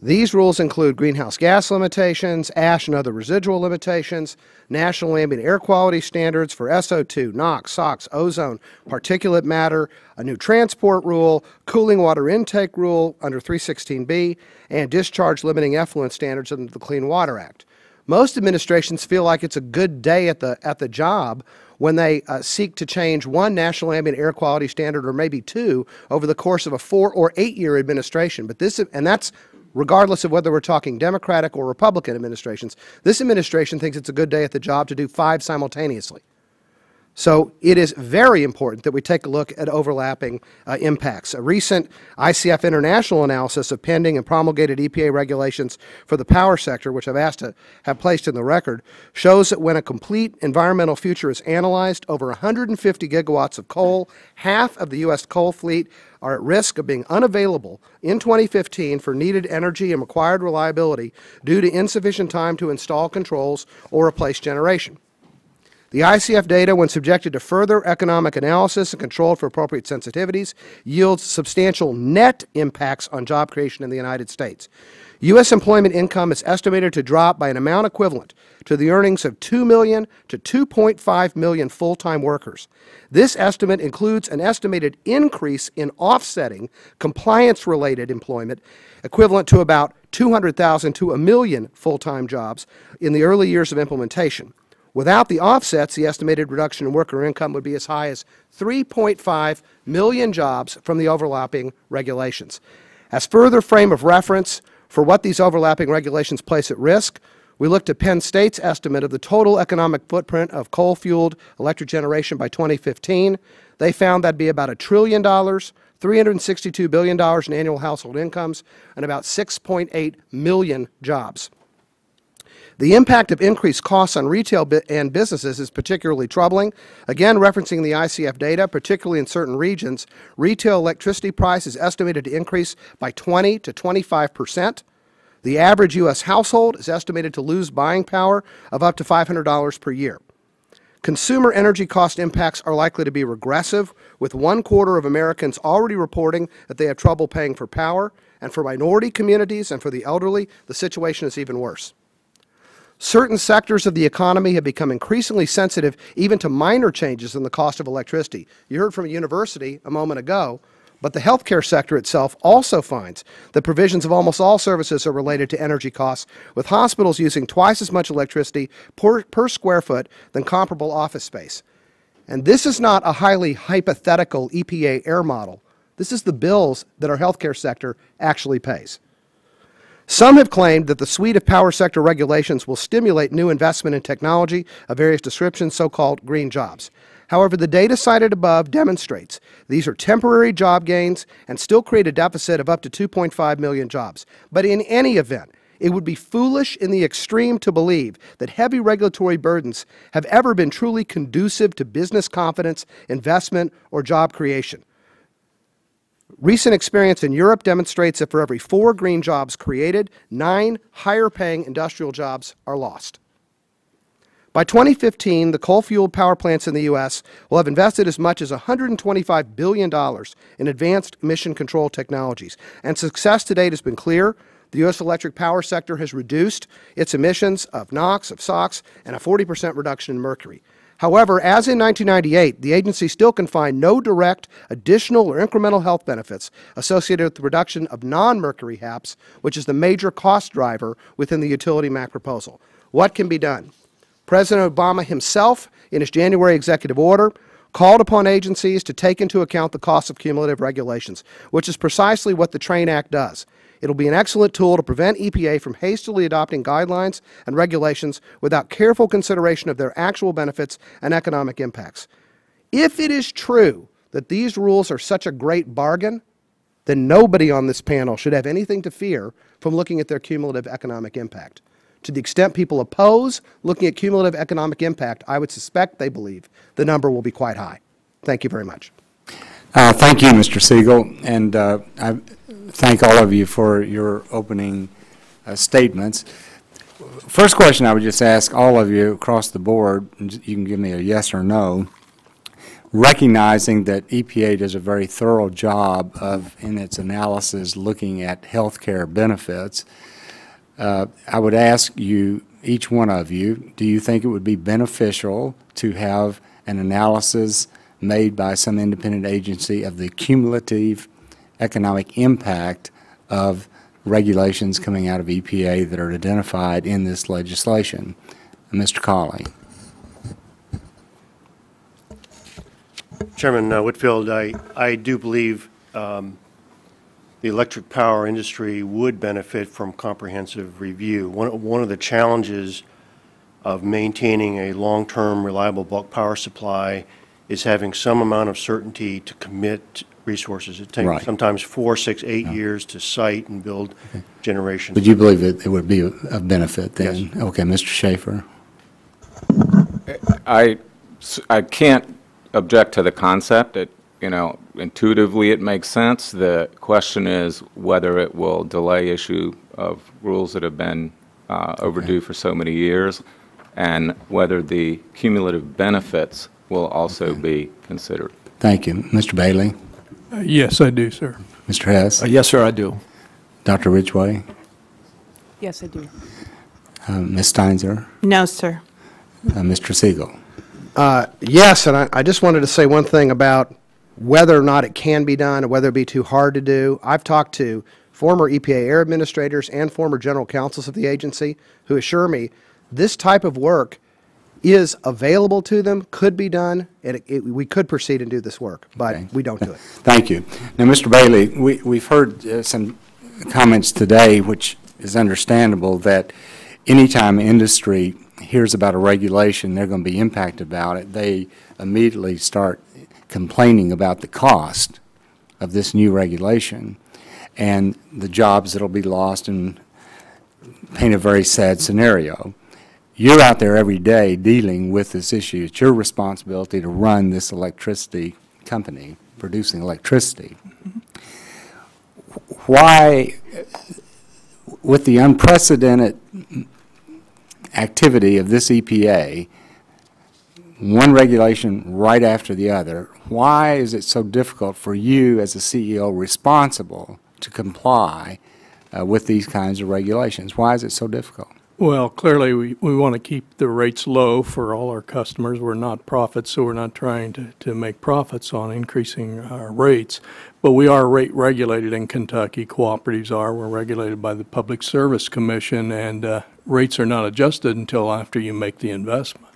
These rules include greenhouse gas limitations, ash and other residual limitations, national ambient air quality standards for SO2, NOx, SOx, ozone, particulate matter, a new transport rule, cooling water intake rule under 316B, and discharge limiting effluent standards under the Clean Water Act. Most administrations feel like it's a good day at the job when they seek to change one national ambient air quality standard or maybe two over the course of a 4 or 8 year administration. But that's regardless of whether we're talking Democratic or Republican administrations. This administration thinks it's a good day at the job to do 5 simultaneously. So it is very important that we take a look at overlapping impacts. A recent ICF International analysis of pending and promulgated EPA regulations for the power sector, which I've asked to have placed in the record, shows that when a complete environmental future is analyzed, over 150 gigawatts of coal, half of the U.S. coal fleet, are at risk of being unavailable in 2015 for needed energy and required reliability due to insufficient time to install controls or replace generation. The ICF data, when subjected to further economic analysis and controlled for appropriate sensitivities, yields substantial net impacts on job creation in the United States. U.S. employment income is estimated to drop by an amount equivalent to the earnings of 2 million to 2.5 million full-time workers. This estimate includes an estimated increase in offsetting compliance-related employment equivalent to about 200,000 to 1 million full-time jobs in the early years of implementation. Without the offsets, the estimated reduction in worker income would be as high as 3.5 million jobs from the overlapping regulations. As further frame of reference for what these overlapping regulations place at risk, we looked at Penn State's estimate of the total economic footprint of coal-fueled electric generation by 2015. They found that'd be about $1 trillion, $362 billion in annual household incomes, and about 6.8 million jobs. The impact of increased costs on retail and businesses is particularly troubling. Again, referencing the ICF data, particularly in certain regions, retail electricity price is estimated to increase by 20 to 25%. The average U.S. household is estimated to lose buying power of up to $500 per year. Consumer energy cost impacts are likely to be regressive, with 1/4 of Americans already reporting that they have trouble paying for power, and for minority communities and for the elderly, the situation is even worse. Certain sectors of the economy have become increasingly sensitive even to minor changes in the cost of electricity. You heard from a university a moment ago, but the healthcare sector itself also finds that provisions of almost all services are related to energy costs, with hospitals using twice as much electricity per square foot than comparable office space. And this is not a highly hypothetical EPA air model. This is the bills that our healthcare sector actually pays. Some have claimed that the suite of power sector regulations will stimulate new investment in technology of various descriptions, so-called green jobs. However, the data cited above demonstrates these are temporary job gains and still create a deficit of up to 2.5 million jobs. But in any event, it would be foolish in the extreme to believe that heavy regulatory burdens have ever been truly conducive to business confidence, investment, or job creation. Recent experience in Europe demonstrates that for every 4 green jobs created, 9 higher-paying industrial jobs are lost. By 2015, the coal-fueled power plants in the U.S. will have invested as much as $125 billion in advanced emission control technologies, and success to date has been clear. The U.S. electric power sector has reduced its emissions of NOx, of SOx, and a 40% reduction in mercury. However, as in 1998, the agency still can find no direct, additional, or incremental health benefits associated with the reduction of non-mercury HAPs, which is the major cost driver within the Utility Act proposal. What can be done? President Obama himself, in his January executive order, called upon agencies to take into account the cost of cumulative regulations, which is precisely what the TRAIN Act does. It will be an excellent tool to prevent EPA from hastily adopting guidelines and regulations without careful consideration of their actual benefits and economic impacts. If it is true that these rules are such a great bargain, then nobody on this panel should have anything to fear from looking at their cumulative economic impact. To the extent people oppose looking at cumulative economic impact, I would suspect they believe the number will be quite high. Thank you very much. Thank you, Mr. Siegel, and I thank all of you for your opening statements. First question I would just ask all of you across the board, and you can give me a yes or no, recognizing that EPA does a very thorough job in its analysis looking at health care benefits. I would ask you, each one of you, do you think it would be beneficial to have an analysis made by some independent agency of the cumulative economic impact of regulations coming out of EPA that are identified in this legislation? Mr. Colley. Chairman Whitfield, I do believe the electric power industry would benefit from comprehensive review. One of the challenges of maintaining a long-term reliable bulk power supply is having some amount of certainty to commit resources. It takes sometimes 4, 6, 8 years to site and build generation. Would you believe that it would be of benefit then? Yes. Okay, Mr. Schaefer. I can't object to the concept. Intuitively it makes sense. The question is whether it will delay issue of rules that have been overdue for so many years, and whether the cumulative benefits will also be considered. Thank you. Mr. Bailey? Yes, I do, sir. Mr. Hess? Yes, sir, I do. Dr. Ridgway? Yes, I do. Ms. Steinzer? No, sir. Mr. Siegel? Yes, and I just wanted to say one thing about whether or not it can be done, or whether it be too hard to do. I've talked to former EPA air administrators and former general counsels of the agency who assure me this type of work is available to them, could be done, and we could proceed and do this work, but we don't do it. Thank you. Now, Mr. Bailey, we've heard some comments today, which is understandable, that anytime industry hears about a regulation, they're going to be impacted about it, they immediately start complaining about the cost of this new regulation and the jobs that will be lost, and paint a very sad scenario. You're out there every day dealing with this issue. It's your responsibility to run this electricity company, producing electricity. Why, with the unprecedented activity of this EPA, one regulation right after the other, why is it so difficult for you as a CEO responsible to comply with these kinds of regulations? Why is it so difficult? Well, clearly, we want to keep the rates low for all our customers. We're not profits, so we're not trying to make profits on increasing our rates. But we are rate regulated in Kentucky. Cooperatives are. We're regulated by the Public Service Commission, and rates are not adjusted until after you make the investment.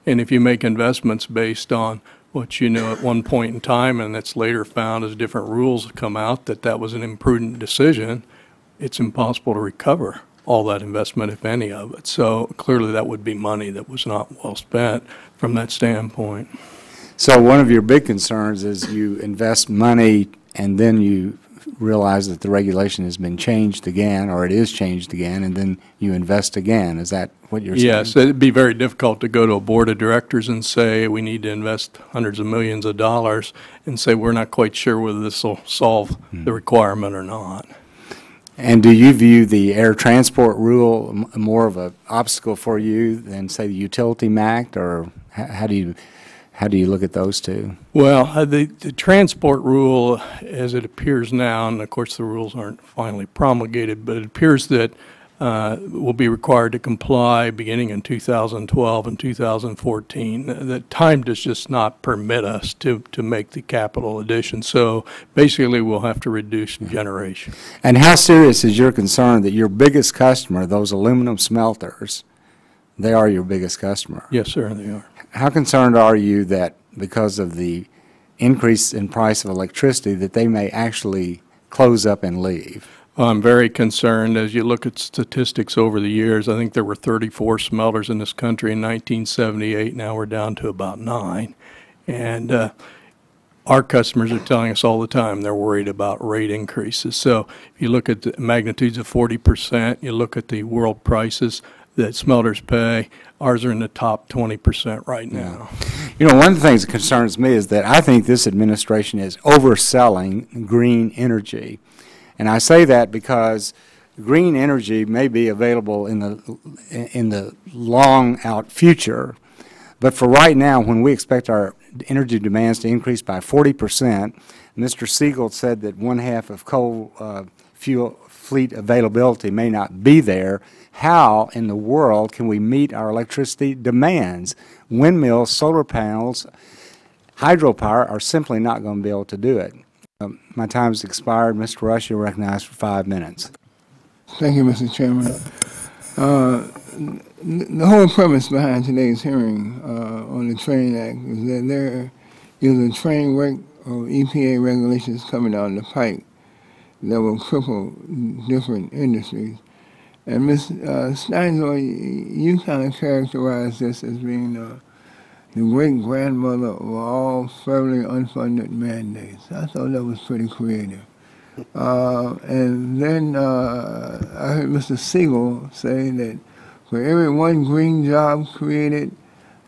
And if you make investments based on what you know at one point in time, and that's later found as different rules come out that was an imprudent decision, it's impossible to recover all that investment, if any of it. So clearly that would be money that was not well spent from that standpoint. So one of your big concerns is you invest money and then you realize that the regulation has been changed again, or it is changed again, and then you invest again. Is that what you're saying? Yes, it'd be very difficult to go to a board of directors and say we need to invest hundreds of millions of dollars and say we're not quite sure whether this will solve the requirement or not. And do you view the air transport rule more of an obstacle for you than, say, the Utility Act, or how do you look at those two? Well, the transport rule, as it appears now, and of course the rules aren't finally promulgated, but it appears that will be required to comply beginning in 2012 and 2014. The time does just not permit us to make the capital addition. So basically we'll have to reduce generation. And how serious is your concern that your biggest customer, those aluminum smelters, they are your biggest customer? Yes, sir, they are. How concerned are you that because of the increase in price of electricity that they may actually close up and leave? I'm very concerned. As you look at statistics over the years, I think there were 34 smelters in this country in 1978. Now we're down to about 9. And our customers are telling us all the time they're worried about rate increases. So if you look at the magnitudes of 40%, you look at the world prices that smelters pay, ours are in the top 20% right now. You know, one of the things that concerns me is that I think this administration is overselling green energy. And I say that because green energy may be available in the long out future, but for right now, when we expect our energy demands to increase by 40%, Mr. Siegel said that one half of coal fuel fleet availability may not be there. How in the world can we meet our electricity demands? Windmills, solar panels, hydropower are simply not going to be able to do it. My time's expired. Mr. Rush, you're recognized for 5 minutes. Thank you, Mr. Chairman. The whole premise behind today's hearing on the Train Act is that there is a train wreck of EPA regulations coming down the pike that will cripple different industries. And Ms. Steinzoy, you kind of characterize this as being the great-grandmother of all federally unfunded mandates. I thought that was pretty creative. And then I heard Mr. Siegel say that for every one green job created,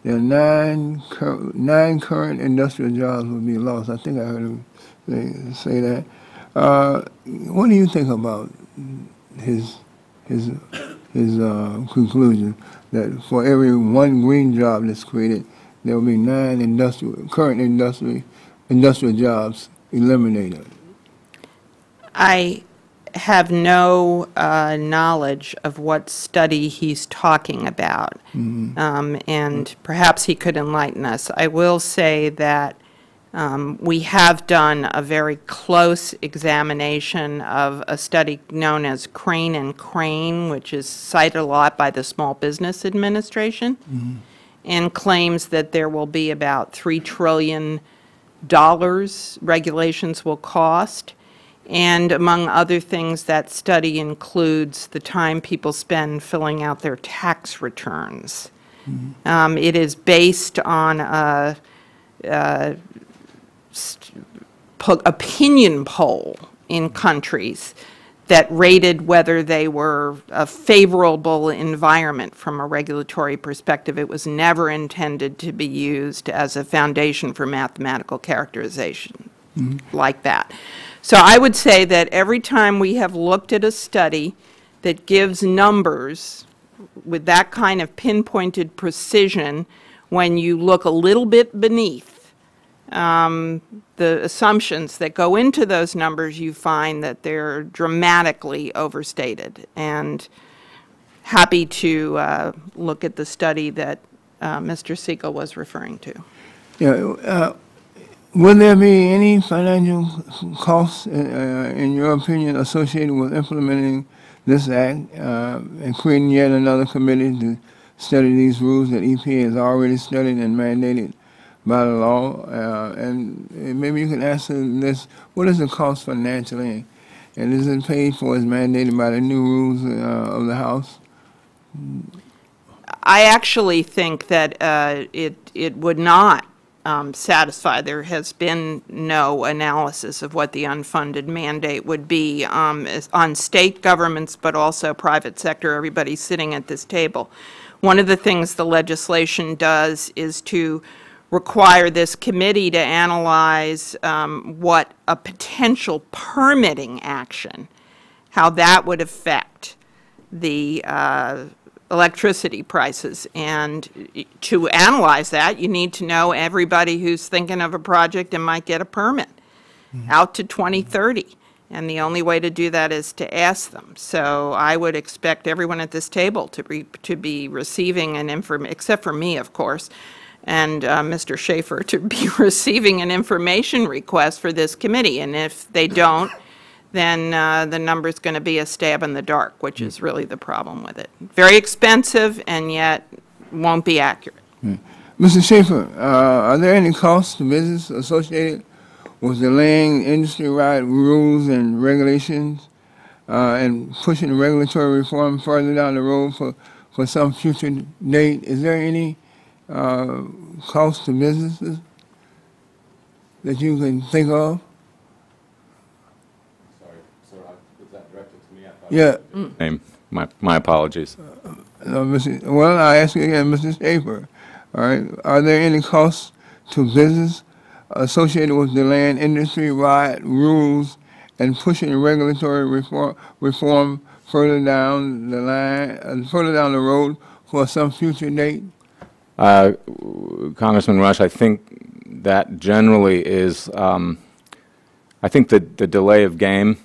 there are nine current industrial jobs will be lost. I think I heard him say that. What do you think about his conclusion that for every one green job that's created, there will be 9 current industrial jobs eliminated? I have no knowledge of what study he's talking about, and perhaps he could enlighten us. I will say that we have done a very close examination of a study known as Crane and Crane, which is cited a lot by the Small Business Administration, and claims that there will be about $3 trillion regulations will cost. And among other things, that study includes the time people spend filling out their tax returns. It is based on a opinion poll in countries that rated whether they were a favorable environment from a regulatory perspective. It was never intended to be used as a foundation for mathematical characterization like that. So I would say that every time we have looked at a study that gives numbers with that kind of pinpointed precision, when you look a little bit beneath the assumptions that go into those numbers, you find that they're dramatically overstated. And happy to look at the study that Mr. Siegel was referring to. Yeah. Will there be any financial costs, in your opinion, associated with implementing this act and creating yet another committee to study these rules that EPA has already studied and mandated by the law? And maybe you can answer this: what is the cost financially, and is it paid for as mandated by the new rules of the House? I actually think that it would not satisfy. There has been no analysis of what the unfunded mandate would be on state governments, but also private sector, everybody sitting at this table. One of the things the legislation does is to require this committee to analyze what a potential permitting action, how that would affect the electricity prices. And to analyze that, you need to know everybody who's thinking of a project and might get a permit out to 2030. And the only way to do that is to ask them. So I would expect everyone at this table to be receiving an except for me, of course, and Mr. Schaefer, to be receiving an information request for this committee. And if they don't, then the number is going to be a stab in the dark, which is really the problem with it. Very expensive, and yet won't be accurate. Mr. Schaefer, are there any costs to business associated with delaying industry-wide rules and regulations and pushing the regulatory reform further down the road for some future date? Is there any cost to businesses? that you can think of? Sorry, sir, was that directed to me? Yeah. Name. My apologies. Well, I ask you again, Mr. Schaefer. All right. Are there any costs to business associated with the land industry-wide rules and pushing regulatory reform further down the line, further down the road for some future date? Congressman Rush, I think that generally is, I think the delay of game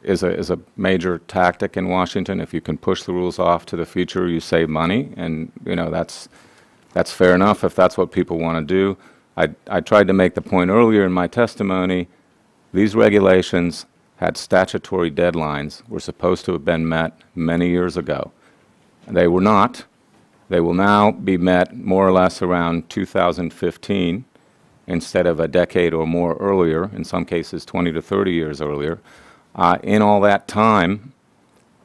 is a major tactic in Washington. If you can push the rules off to the future, you save money, and you know that's fair enough if that's what people want to do. I tried to make the point earlier in my testimony. These regulations had statutory deadlines, were supposed to have been met many years ago. They were not. They will now be met more or less around 2015 instead of a decade or more earlier, in some cases 20 to 30 years earlier. In all that time,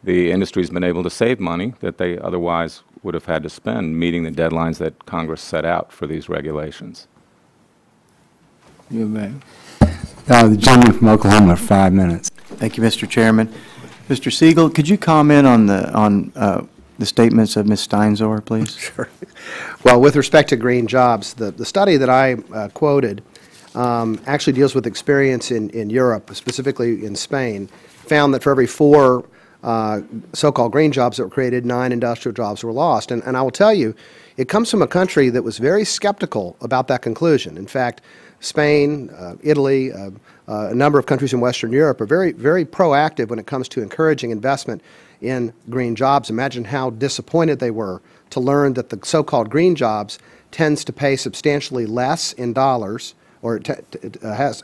the industry's been able to save money that they otherwise would have had to spend meeting the deadlines that Congress set out for these regulations. You're back. The gentleman from Oklahoma, 5 minutes. Thank you, Mr. Chairman. Mr. Siegel, could you comment on the statements of Ms. Steinzor, please? Sure. Well, with respect to green jobs, the study that I quoted actually deals with experience in Europe, specifically in Spain, found that for every 4 so-called green jobs that were created, 9 industrial jobs were lost. And I will tell you, it comes from a country that was very skeptical about that conclusion. In fact, Spain, Italy, a number of countries in Western Europe are very, very proactive when it comes to encouraging investment in green jobs. Imagine how disappointed they were to learn that the so-called green jobs tends to pay substantially less in dollars, or has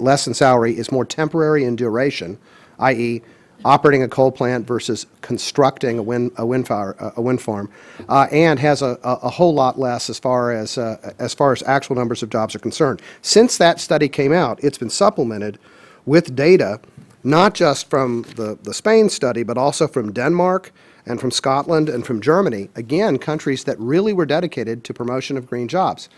less in salary, is more temporary in duration, i.e., operating a coal plant versus constructing a wind farm, and has a whole lot less as far as actual numbers of jobs are concerned. Since that study came out, it's been supplemented with data, not just from the Spain study, but also from Denmark and from Scotland and from Germany, again, countries that really were dedicated to promotion of green jobs.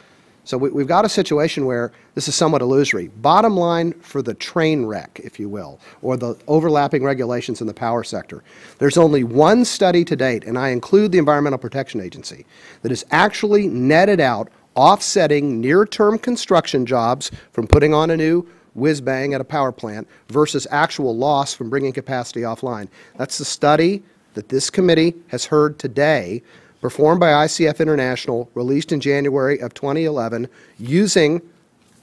So we've got a situation where this is somewhat illusory. Bottom line for the train wreck, if you will, or the overlapping regulations in the power sector, there's only one study to date, and I include the Environmental Protection Agency, that has actually netted out offsetting near-term construction jobs from putting on a new whiz-bang at a power plant versus actual loss from bringing capacity offline. That's the study that this committee has heard today, performed by ICF International, released in January of 2011, using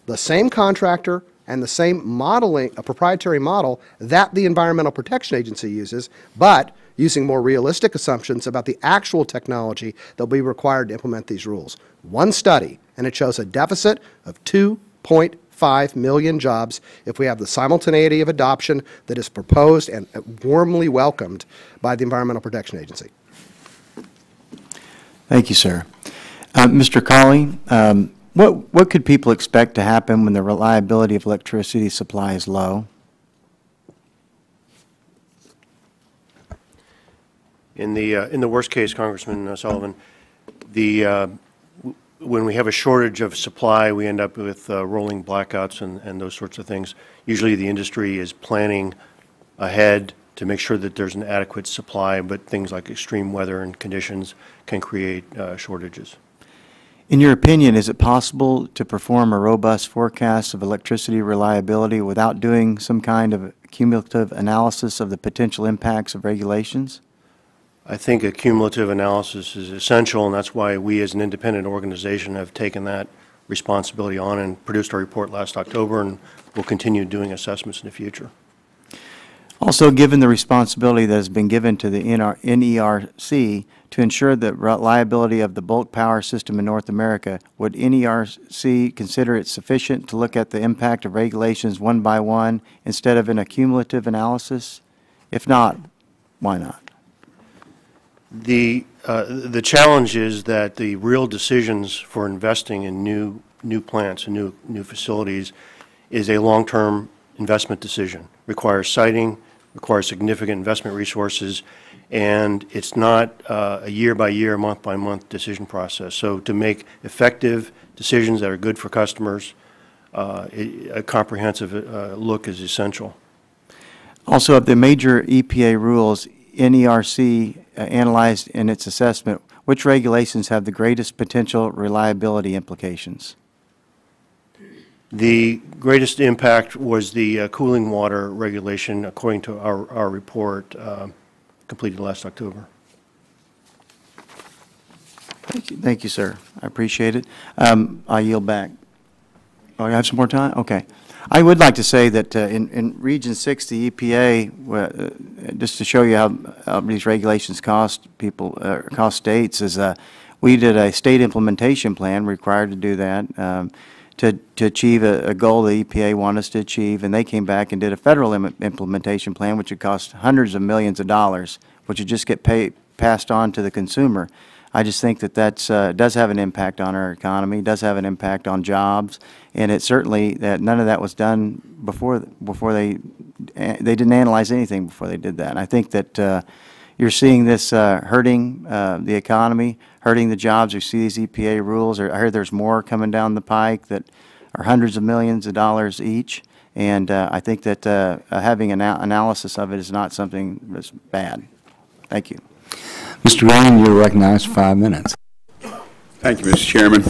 the same contractor and the same modeling, a proprietary model that the Environmental Protection Agency uses, but using more realistic assumptions about the actual technology that will be required to implement these rules. One study, and it shows a deficit of 2.5 million jobs if we have the simultaneity of adoption that is proposed and warmly welcomed by the Environmental Protection Agency. Thank you, sir. Mr. Colley, what could people expect to happen when the reliability of electricity supply is low? In the worst case, Congressman Sullivan, when we have a shortage of supply, we end up with rolling blackouts and those sorts of things. Usually the industry is planning ahead to make sure that there's an adequate supply, but things like extreme weather and conditions can create shortages. In your opinion, is it possible to perform a robust forecast of electricity reliability without doing some kind of cumulative analysis of the potential impacts of regulations? I think a cumulative analysis is essential, and that's why we as an independent organization have taken that responsibility on and produced our report last October, and will continue doing assessments in the future. Also, given the responsibility that has been given to the NERC to ensure the reliability of the bulk power system in North America, would NERC consider it sufficient to look at the impact of regulations one by one instead of in a cumulative analysis? If not, why not? The challenge is that the real decisions for investing in new plants and new facilities is a long-term investment decision. Requires siting, requires significant investment resources, and it's not a year-by-year, month-by-month decision process. So to make effective decisions that are good for customers, a comprehensive look is essential. Also, of the major EPA rules, NERC analyzed in its assessment, which regulations have the greatest potential reliability implications? The greatest impact was the cooling water regulation, according to our report completed last October. Thank you, sir. I appreciate it. I yield back. Oh, you have some more time? Okay. I would like to say that in Region 6, the EPA, just to show you how these regulations cost people, cost states, is we did a state implementation plan required to do that to achieve a goal the EPA wanted us to achieve, and they came back and did a federal implementation plan, which would cost hundreds of millions of dollars, which would just get passed on to the consumer. I just think that that's does have an impact on our economy, does have an impact on jobs, and it certainly that none of that was done before they didn't analyze anything before they did that. And I think that you're seeing this hurting the economy, hurting the jobs. You see these EPA rules. I heard there's more coming down the pike that are hundreds of millions of dollars each, and I think that having an analysis of it is not something that's bad. Thank you. Mr. Green, you're recognized for 5 minutes. Thank you, Mr. Chairman,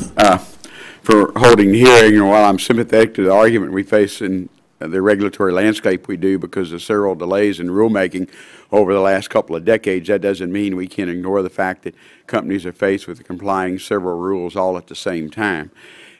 for holding the hearing. And while I'm sympathetic to the argument we face in the regulatory landscape we do because of several delays in rulemaking over the last couple of decades, that doesn't mean we can ignore the fact that companies are faced with complying several rules all at the same time.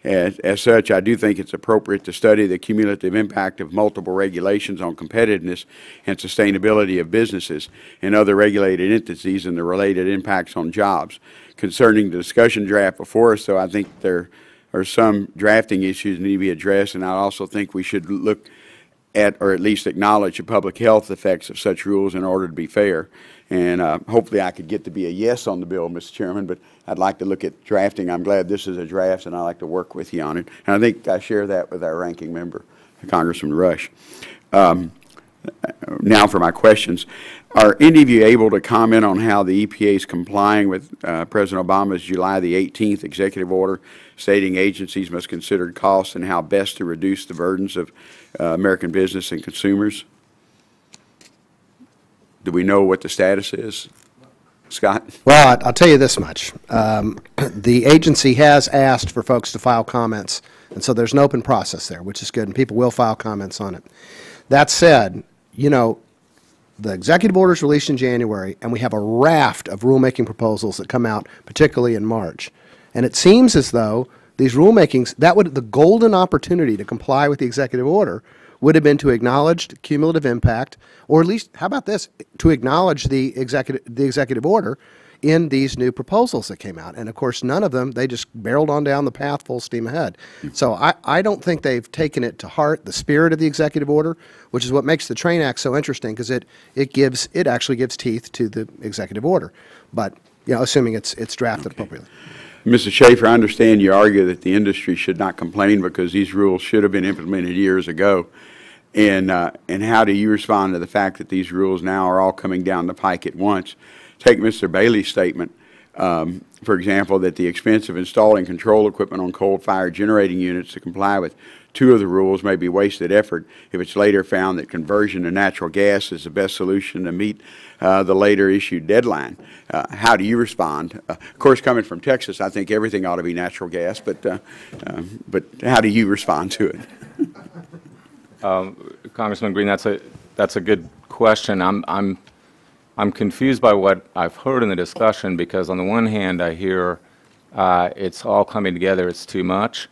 As such, I do think it's appropriate to study the cumulative impact of multiple regulations on competitiveness and sustainability of businesses and other regulated entities and the related impacts on jobs. Concerning the discussion draft before us, though, I think there are some drafting issues that need to be addressed, and I also think we should look at or at least acknowledge the public health effects of such rules in order to be fair. And hopefully I could get to be a yes on the bill, Mr. Chairman, but I'd like to look at drafting. I'm glad this is a draft, and I'd like to work with you on it. And I think I share that with our ranking member, Congressman Rush. Now for my questions. Are any of you able to comment on how the EPA is complying with President Obama's July the 18th executive order stating agencies must consider costs and how best to reduce the burdens of American business and consumers? Do we know what the status is? Scott? Well, I'll tell you this much. The agency has asked for folks to file comments, and so there's an open process there, which is good, and people will file comments on it. That said, you know, the executive order is released in January, and we have a raft of rulemaking proposals that come out, particularly in March. And it seems as though these rulemakings, the golden opportunity to comply with the executive order would have been to acknowledge the cumulative impact, or at least, how about this, to acknowledge the executive order in these new proposals that came out. And of course, none of them, they just barreled on down the path full steam ahead. So I don't think they've taken it to heart, the spirit of the executive order, which is what makes the Train Act so interesting, because it actually gives teeth to the executive order. But, you know, assuming it's drafted appropriately. Mr. Schaefer, I understand you argue that the industry should not complain because these rules should have been implemented years ago. And how do you respond to the fact that these rules now are all coming down the pike at once? Take Mr. Bailey's statement, for example, that the expense of installing control equipment on coal-fired generating units to comply with 2 of the rules may be wasted effort if it's later found that conversion to natural gas is the best solution to meet the later issued deadline. How do you respond? Of course, coming from Texas, I think everything ought to be natural gas, but how do you respond to it? Congressman Green, that's a good question. I'm confused by what I've heard in the discussion because on the one hand I hear it's all coming together, it's too much,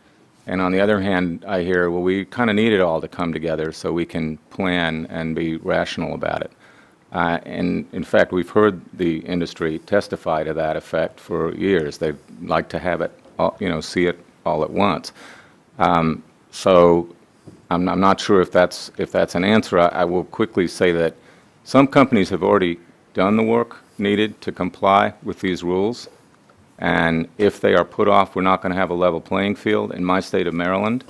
and on the other hand I hear, well, we kind of need it all to come together so we can plan and be rational about it. And in fact, we've heard the industry testify to that effect for years. They'd like to have it, see it all at once. So I'm not sure if that's an answer. I will quickly say that some companies have already done the work needed to comply with these rules, and if they are put off, we're not going to have a level playing field. In my state of Maryland,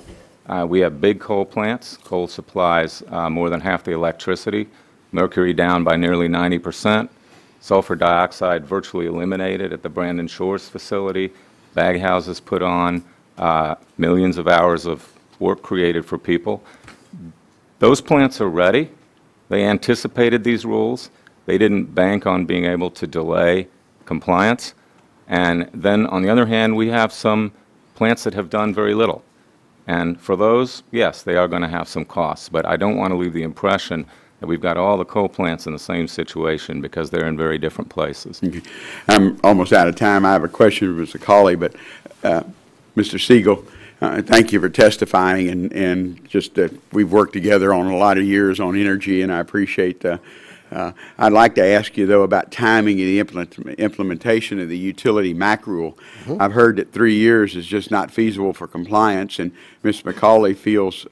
we have big coal plants. Coal supplies more than half the electricity, mercury down by nearly 90%, sulfur dioxide virtually eliminated at the Brandon Shores facility, bag houses put on, millions of hours of work created for people. Those plants are ready. They anticipated these rules. They didn't bank on being able to delay compliance. And then, on the other hand, we have some plants that have done very little. And for those, yes, they are going to have some costs. But I don't want to leave the impression that we've got all the coal plants in the same situation, because they're in very different places. Okay. I'm almost out of time. I have a question for Mr. Cawley, but Mr. Siegel, thank you for testifying, and just we've worked together on a lot of years on energy, and I appreciate I'd like to ask you, though, about timing of the implementation of the utility MAC rule. I've heard that 3 years is just not feasible for compliance, and Mr. McCauley feels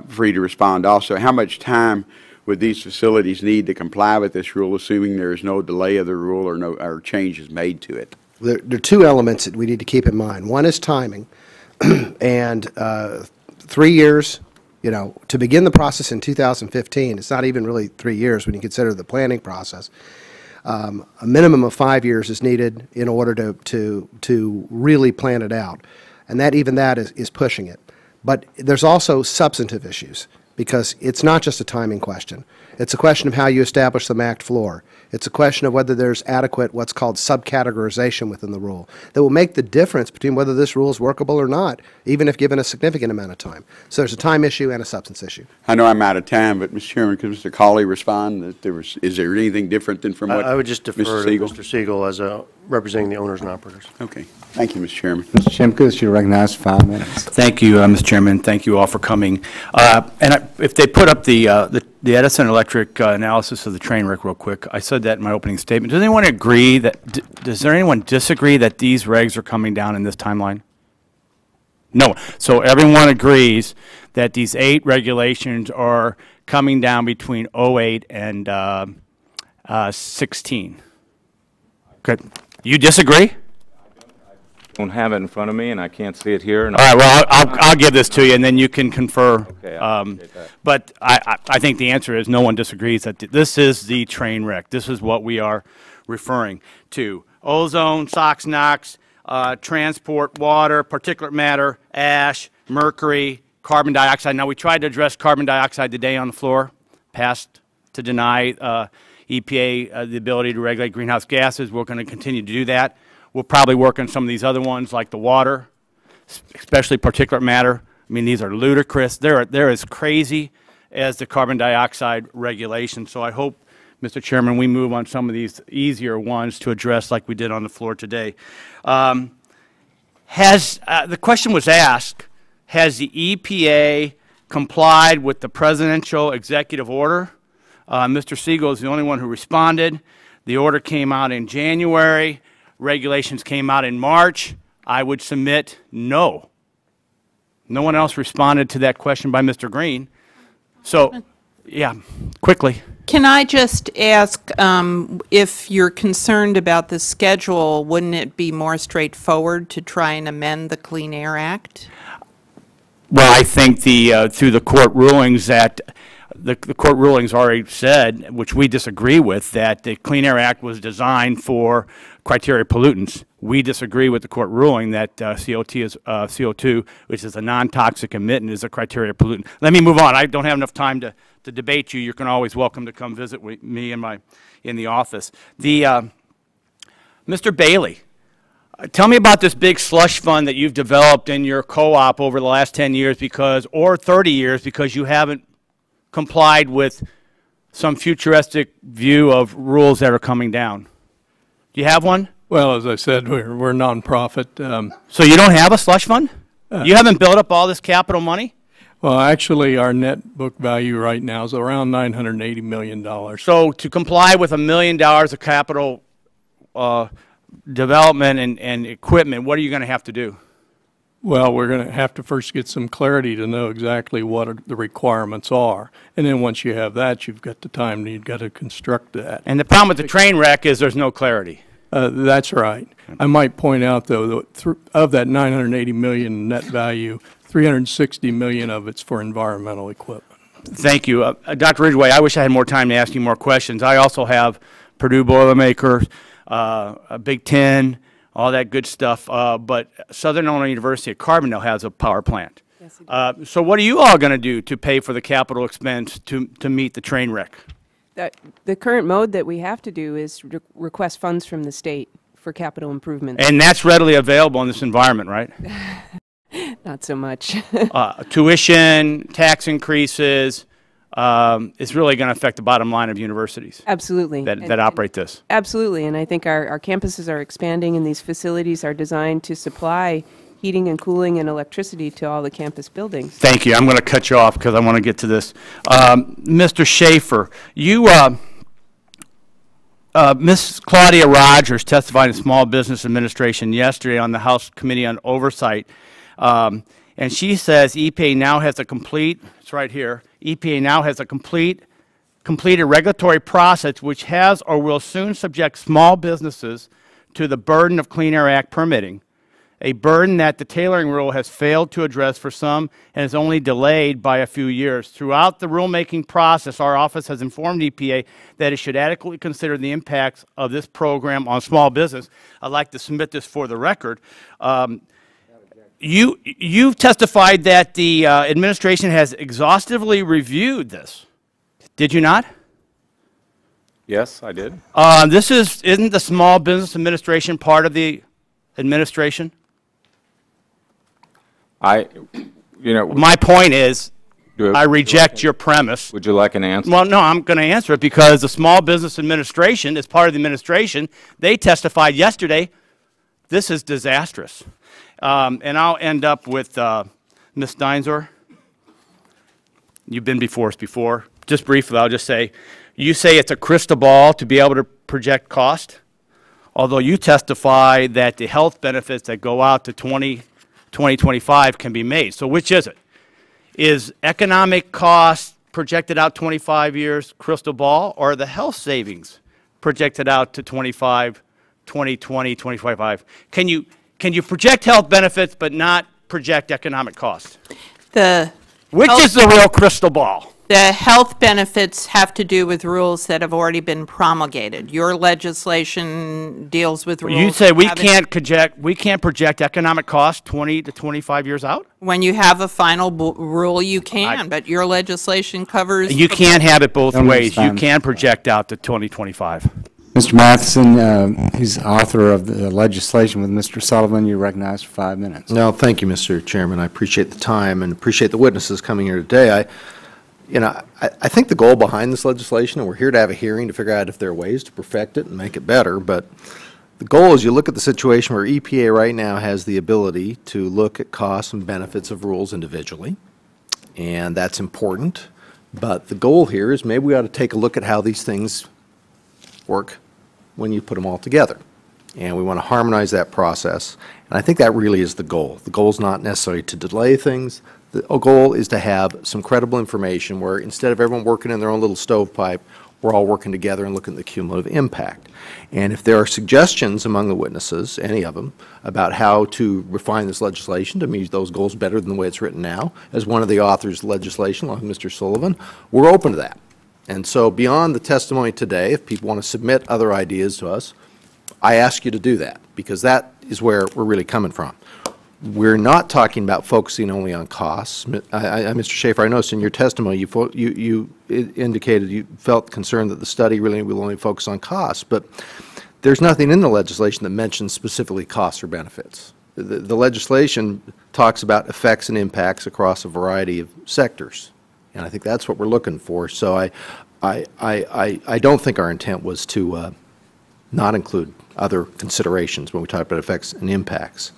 free to respond also. How much time would these facilities need to comply with this rule, assuming there is no delay of the rule or changes made to it? There are two elements that we need to keep in mind. One is timing, and 3 years, you know, to begin the process in 2015, it's not even really 3 years when you consider the planning process. A minimum of 5 years is needed in order to really plan it out, and even that is pushing it. But there's also substantive issues, because it's not just a timing question. It's a question of how you establish the MACT floor. It's a question of whether there's adequate what's called subcategorization within the rule that will make the difference between whether this rule is workable or not, even if given a significant amount of time. So there's a time issue and a substance issue. I know I'm out of time, but Mr. Chairman, could Mr. Cawley respond? That is there anything different than from what I would just defer Mr. to Siegel? Mr. Siegel as representing the owners and operators. Okay. Thank you, Mr. Chairman. Mr. Shimkus, you're recognized for 5 minutes. Thank you, Mr. Chairman. Thank you all for coming. If they put up the Edison Electric analysis of the train wreck real quick, I said that in my opening statement. Does anyone agree that, does anyone disagree that these regs are coming down in this timeline? No. So everyone agrees that these 8 regulations are coming down between 08 and 16. Good. You disagree? I don't have it in front of me, and I can't see it here. All right, well, I'll give this to you, and then you can confer. Okay, I appreciate that. But I think the answer is no one disagrees that this is the train wreck. This is what we are referring to. Ozone, SOx, NOx, transport, water, particulate matter, ash, mercury, carbon dioxide. Now, we tried to address carbon dioxide today on the floor, passed to deny EPA the ability to regulate greenhouse gases. We're going to continue to do that. We'll probably work on some of these other ones like the water, especially particulate matter. I mean, these are ludicrous. They're as crazy as the carbon dioxide regulation. So I hope, Mr. Chairman, we move on some of these easier ones to address like we did on the floor today. The question was asked, has the EPA complied with the presidential executive order? Mr. Siegel is the only one who responded. The order came out in January. Regulations came out in March. I would submit no. No one else responded to that question by Mr. Green. So, yeah, quickly. Can I just ask, if you're concerned about the schedule, wouldn't it be more straightforward to try and amend the Clean Air Act? Well, I think through the court rulings that the court rulings already said, which we disagree with, that the Clean Air Act was designed for criteria pollutants. We disagree with the court ruling that CO2, which is a non-toxic emittant, is a criteria pollutant. Let me move on. I don't have enough time to debate you. You're always welcome to come visit with me in the office. Mr. Bailey, tell me about this big slush fund that you've developed in your co-op over the last 10 years or 30 years because you haven't complied with some futuristic view of rules that are coming down. Do you have one? Well, as I said, we're a nonprofit. So you don't have a slush fund? You haven't built up all this capital money? Well, actually, our net book value right now is around $980 million. So to comply with $1 million of capital development and equipment, what are you going to have to do? Well, we're going to have to first get some clarity to know exactly what the requirements are. And then once you have that, you've got the time, you've got to construct that. And the problem with the train wreck is there's no clarity. That's right. I might point out, though, that of that $980 million net value, $360 million of it's for environmental equipment. Thank you. Dr. Ridgway, I wish I had more time to ask you more questions. I also have Purdue Boilermaker, Big Ten, all that good stuff. But Southern Illinois University at Carbondale has a power plant. Yeah. Yes, I do. So what are you all going to do to pay for the capital expense to meet the train wreck? The current mode that we have to do is request funds from the state for capital improvements. And that's readily available in this environment, right? Not so much. Tuition, tax increases, is really going to affect the bottom line of universities Absolutely. that operate this. Absolutely, and I think our campuses are expanding, and these facilities are designed to supply heating and cooling and electricity to all the campus buildings. Thank you. I'm going to cut you off because I want to get to this. Mr. Schaefer, you, Ms. Claudia Rogers testified in Small Business Administration yesterday on the House Committee on Oversight, and she says EPA now has a complete, it's right here, EPA now has a completed regulatory process which has or will soon subject small businesses to the burden of Clean Air Act permitting, a burden that the tailoring rule has failed to address for some and is only delayed by a few years. Throughout the rulemaking process, our office has informed EPA that it should adequately consider the impacts of this program on small business. I'd like to submit this for the record. You've testified that the administration has exhaustively reviewed this. Did you not? Yes, I did. Isn't the Small Business Administration part of the administration? My point is, I reject your premise. Would you like an answer? Well, no, I'm going to answer it because the Small Business Administration is part of the administration. They testified yesterday. This is disastrous. And I'll end up with Ms. Steinzor. You've been before us before. Just briefly, I'll just say, you say it's a crystal ball to be able to project cost, although you testify that the health benefits that go out to 2025 can be made. So which is it? Is economic cost projected out 25 years, crystal ball, or the health savings projected out to 2020, 2025? Can you project health benefits but not project economic cost? Which is the real crystal ball? The health benefits have to do with rules that have already been promulgated. Your legislation deals with rules. You say we can't project economic cost 20 to 25 years out? When you have a final rule, you can, but your legislation covers. You can't have it both ways. You can project out to 2025. Mr. Matheson, he's author of the legislation with Mr. Sullivan. You're recognized for 5 minutes. No, thank you, Mr. Chairman. I appreciate the time and appreciate the witnesses coming here today. I think the goal behind this legislation, and we're here to have a hearing to figure out if there are ways to perfect it and make it better, but the goal is you look at the situation where EPA right now has the ability to look at costs and benefits of rules individually, and that's important. But the goal here is maybe we ought to take a look at how these things work when you put them all together. And we want to harmonize that process. And I think that really is the goal. The goal is not necessarily to delay things. The goal is to have some credible information where instead of everyone working in their own little stovepipe, we're all working together and looking at the cumulative impact. And if there are suggestions among the witnesses, any of them, about how to refine this legislation to meet those goals better than the way it's written now, as one of the authors of the legislation, like Mr. Sullivan, we're open to that. And so beyond the testimony today, if people want to submit other ideas to us, I ask you to do that, because that is where we're really coming from. We're not talking about focusing only on costs. Mr. Schaefer, I noticed in your testimony you indicated you felt concerned that the study really will only focus on costs, but there's nothing in the legislation that mentions specifically costs or benefits. The legislation talks about effects and impacts across a variety of sectors, and I think that's what we're looking for. So I don't think our intent was to not include other considerations when we talk about effects and impacts.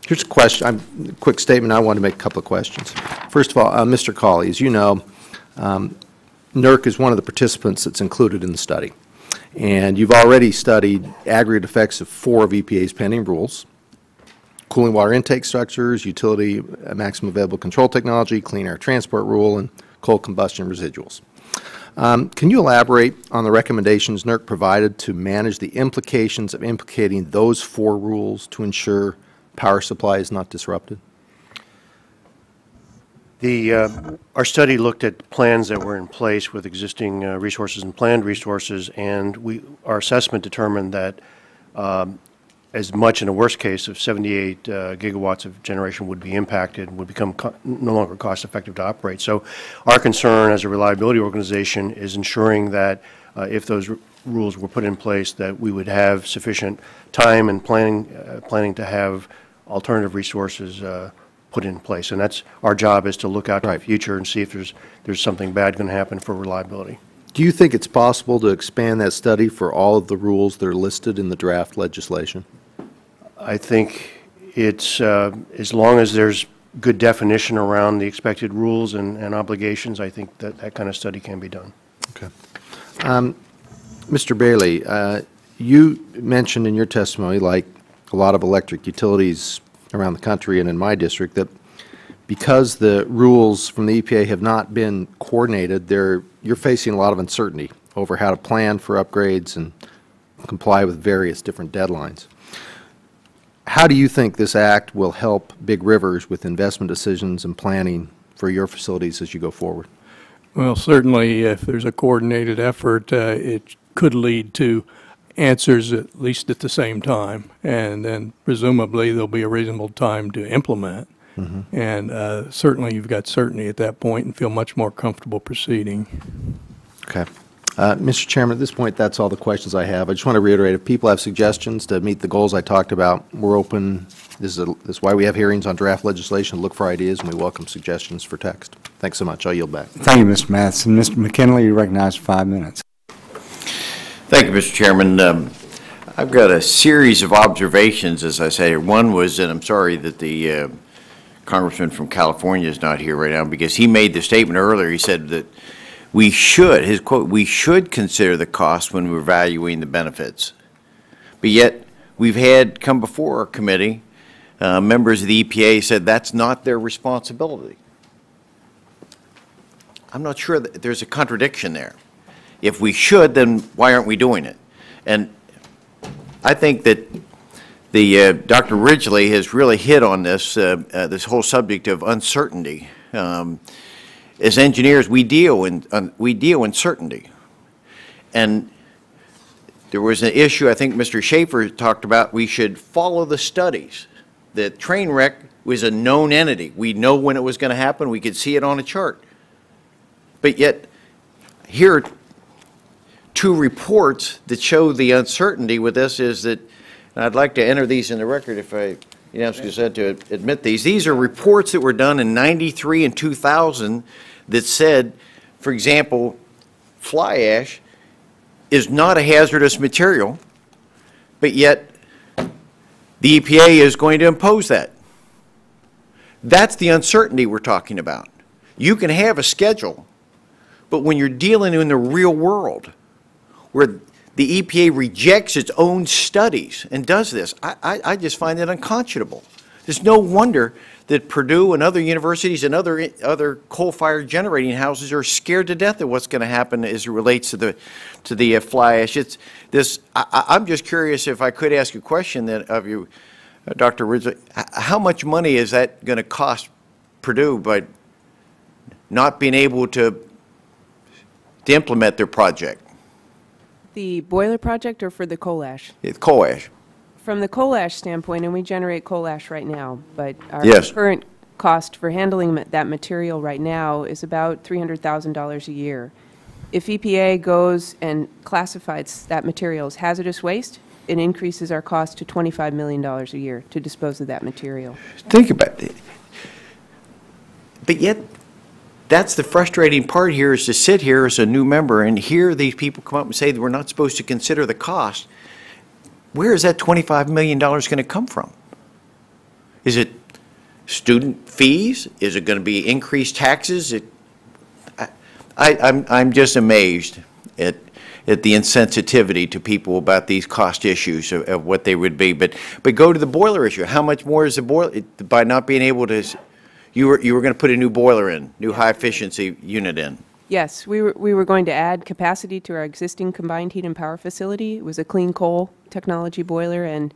Here's a question, quick statement. I want to make a couple of questions. First of all, Mr. Cawley, as you know, NERC is one of the participants that's included in the study. And you've already studied aggregate effects of 4 of EPA's pending rules: cooling water intake structures, utility maximum available control technology, clean air transport rule, and coal combustion residuals. Can you elaborate on the recommendations NERC provided to manage the implications of implicating those 4 rules to ensure power supply is not disrupted? Our study looked at plans that were in place with existing resources and planned resources, and our assessment determined that as much in a worst case of 78 gigawatts of generation would be impacted, would become no longer cost-effective to operate. So our concern as a reliability organization is ensuring that if those rules were put in place, that we would have sufficient time and planning to have alternative resources put in place. And that's our job, is to look out to the future and see if there's something bad going to happen for reliability. Do you think it's possible to expand that study for all of the rules that are listed in the draft legislation? I think it's, as long as there's good definition around the expected rules and obligations, I think that that kind of study can be done. Okay. Mr. Bailey, you mentioned in your testimony, like a lot of electric utilities around the country and in my district, that because the rules from the EPA have not been coordinated, you're facing a lot of uncertainty over how to plan for upgrades and comply with various different deadlines. How do you think this act will help Big Rivers with investment decisions and planning for your facilities as you go forward? Well, certainly, if there's a coordinated effort, it could lead to answers at least at the same time, and then presumably there'll be a reasonable time to implement. Mm-hmm. And certainly you've got certainty at that point and feel much more comfortable proceeding. Okay. Mr. Chairman, at this point, that's all the questions I have. I just want to reiterate, if people have suggestions to meet the goals I talked about, we're open. This is why we have hearings on draft legislation, look for ideas, and we welcome suggestions for text. Thanks so much. I'll yield back. Thank you, Mr. Matheson. Mr. McKinley, you recognize 5 minutes. Thank you, Mr. Chairman. I've got a series of observations, as I say. One was, and I'm sorry that the Congressman from California is not here right now, because he made the statement earlier. He said that we should, his quote, we should consider the cost when we're valuing the benefits. But yet, we've had come before our committee, members of the EPA said that's not their responsibility. I'm not sure that there's a contradiction there. If we should, then why aren't we doing it? And I think that the Dr. Ridgely has really hit on this this whole subject of uncertainty. As engineers, we deal in certainty, and there was an issue I think Mr. Schaefer talked about. We should follow the studies. The train wreck was a known entity. We know when it was going to happen. We could see it on a chart. But yet, here are two reports that show the uncertainty with this. Is that, and I'd like to enter these in the record if I consent to admit these. These are reports that were done in '93 and 2000 that said, for example, fly ash is not a hazardous material, but yet the EPA is going to impose that. That's the uncertainty we're talking about. You can have a schedule, but when you're dealing in the real world, where the EPA rejects its own studies and does this, I just find it unconscionable. There's no wonder that Purdue and other universities and other coal-fired generating houses are scared to death of what's going to happen as it relates to the fly ash. It's this. I'm just curious if I could ask a question of you, Dr. Ridgely. How much money is that going to cost Purdue by not being able to implement their project? The boiler project or for the coal ash? It's coal ash. From the coal ash standpoint, and we generate coal ash right now, but our Yes. current cost for handling that material right now is about $300,000 a year. If EPA goes and classifies that material as hazardous waste, it increases our cost to $25 million a year to dispose of that material. Think about it. But yet, that's the frustrating part here, is to sit here as a new member and hear these people come up and say that we're not supposed to consider the cost. Where is that $25 million going to come from? Is it student fees? Is it going to be increased taxes? I'm just amazed at the insensitivity to people about these cost issues of what they would be. But go to the boiler issue. How much more is the boiler, by not being able to, you were going to put a new boiler in, new high efficiency unit in? Yes, we were going to add capacity to our existing combined heat and power facility. It was a clean coal technology boiler, and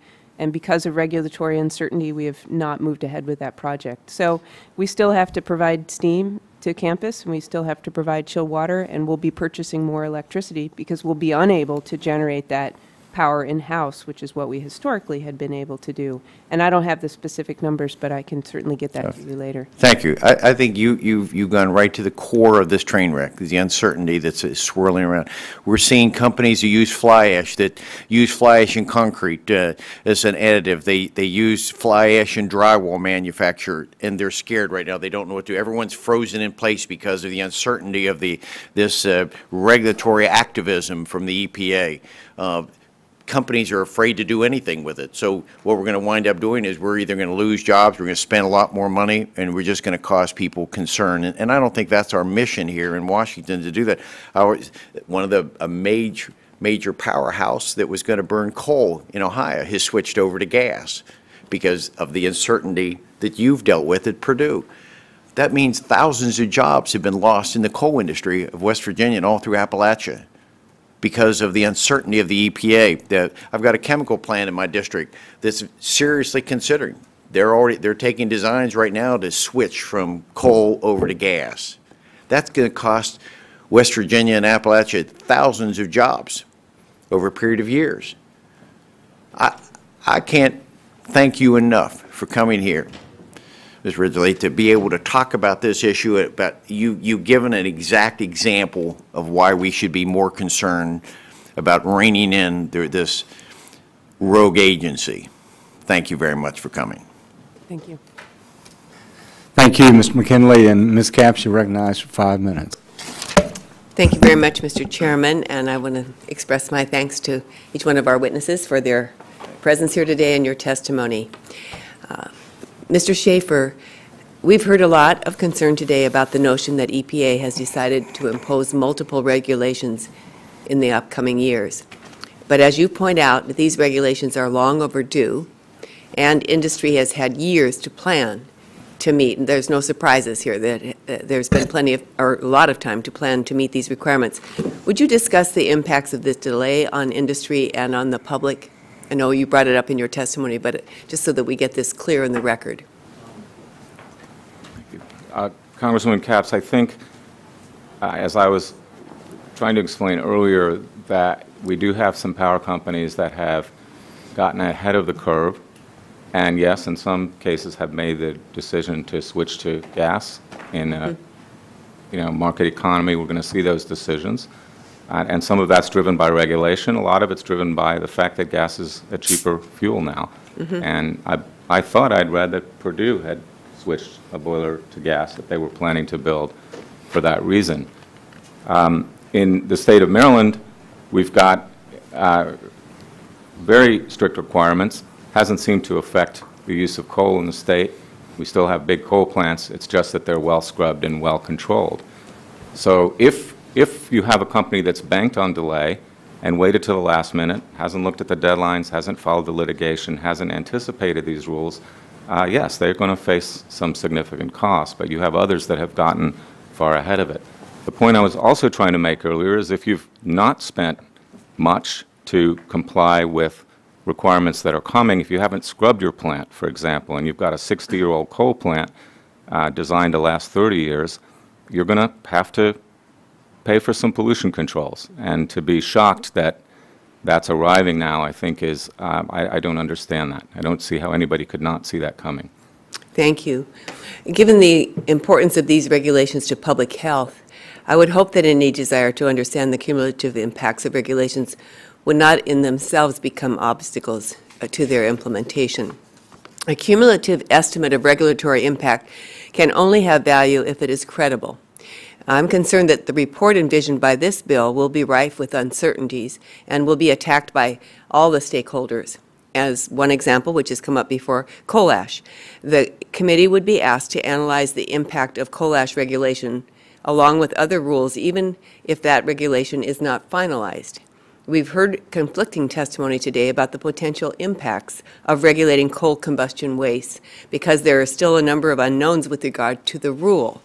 because of regulatory uncertainty, we have not moved ahead with that project. So we still have to provide steam to campus, and we still have to provide chill water, and we'll be purchasing more electricity because we'll be unable to generate that power in-house, which is what we historically had been able to do. And I don't have the specific numbers, but I can certainly get that to you later. Thank you. I think you've gone right to the core of this train wreck, the uncertainty that's swirling around. We're seeing companies who use fly ash, in concrete as an additive. They use fly ash in drywall manufacture, and they're scared right now. They don't know what to do. Everyone's frozen in place because of the uncertainty of this regulatory activism from the EPA. Companies are afraid to do anything with it. So what we're going to wind up doing is we're either going to lose jobs, we're going to spend a lot more money, and we're just going to cause people concern. And I don't think that's our mission here in Washington to do that. One of the major powerhouse that was going to burn coal in Ohio has switched over to gas because of the uncertainty that you've dealt with at Purdue. That means thousands of jobs have been lost in the coal industry of West Virginia and all through Appalachia because of the uncertainty of the EPA. I've got a chemical plant in my district that's seriously considering. They're taking designs right now to switch from coal over to gas. That's going to cost West Virginia and Appalachia thousands of jobs over a period of years. I can't thank you enough for coming here, Ms. Ridgely, to be able to talk about this issue. You've given an exact example of why we should be more concerned about reining in this rogue agency. Thank you very much for coming. Thank you. Thank you, Mr. McKinley, and Ms. Capps, you're recognized for 5 minutes. Thank you very much, Mr. Chairman, and I want to express my thanks to each one of our witnesses for their presence here today and your testimony. Mr. Schaefer, we've heard a lot of concern today about the notion that EPA has decided to impose multiple regulations in the upcoming years. But as you point out, these regulations are long overdue, and industry has had years to plan to meet. And there's no surprises here that there's been a lot of time to plan to meet these requirements. Would you discuss the impacts of this delay on industry and on the public? I know you brought it up in your testimony, but just so that we get this clear in the record. Thank you. Congresswoman Capps, I think, as I was trying to explain earlier, that we do have some power companies that have gotten ahead of the curve, and yes, in some cases have made the decision to switch to gas. In a market economy, we're going to see those decisions. And some of that's driven by regulation. A lot of it's driven by the fact that gas is a cheaper fuel now. And I thought I'd read that Purdue had switched a boiler to gas that they were planning to build for that reason. In the state of Maryland, we've got very strict requirements. Hasn't seemed to affect the use of coal in the state. We still have big coal plants. It's just that they're well scrubbed and well controlled. So if you have a company that's banked on delay and waited till the last minute, hasn't looked at the deadlines, hasn't followed the litigation, hasn't anticipated these rules, yes, they're going to face some significant costs, but you have others that have gotten far ahead of it. The point I was also trying to make earlier is if you've not spent much to comply with requirements that are coming, if you haven't scrubbed your plant, for example, and you've got a 60-year-old coal plant designed to last 30 years, you're going to have to pay for some pollution controls. And to be shocked that that's arriving now, I think is, I don't understand that. I don't see how anybody could not see that coming. Thank you. Given the importance of these regulations to public health, I would hope that any desire to understand the cumulative impacts of regulations would not in themselves become obstacles to their implementation. A cumulative estimate of regulatory impact can only have value if it is credible. I'm concerned that the report envisioned by this bill will be rife with uncertainties and will be attacked by all the stakeholders. As one example, which has come up before, coal ash. The committee would be asked to analyze the impact of coal ash regulation along with other rules, even if that regulation is not finalized. We've heard conflicting testimony today about the potential impacts of regulating coal combustion waste because there are still a number of unknowns with regard to the rule.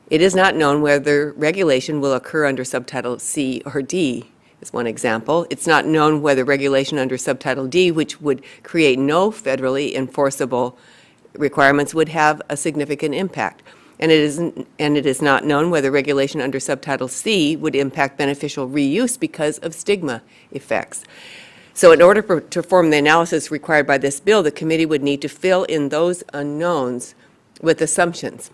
It is not known whether regulation will occur under Subtitle C or D, is one example. It's not known whether regulation under Subtitle D, which would create no federally enforceable requirements, would have a significant impact. And it is not known whether regulation under Subtitle C would impact beneficial reuse because of stigma effects. So in order to perform the analysis required by this bill, the committee would need to fill in those unknowns with assumptions.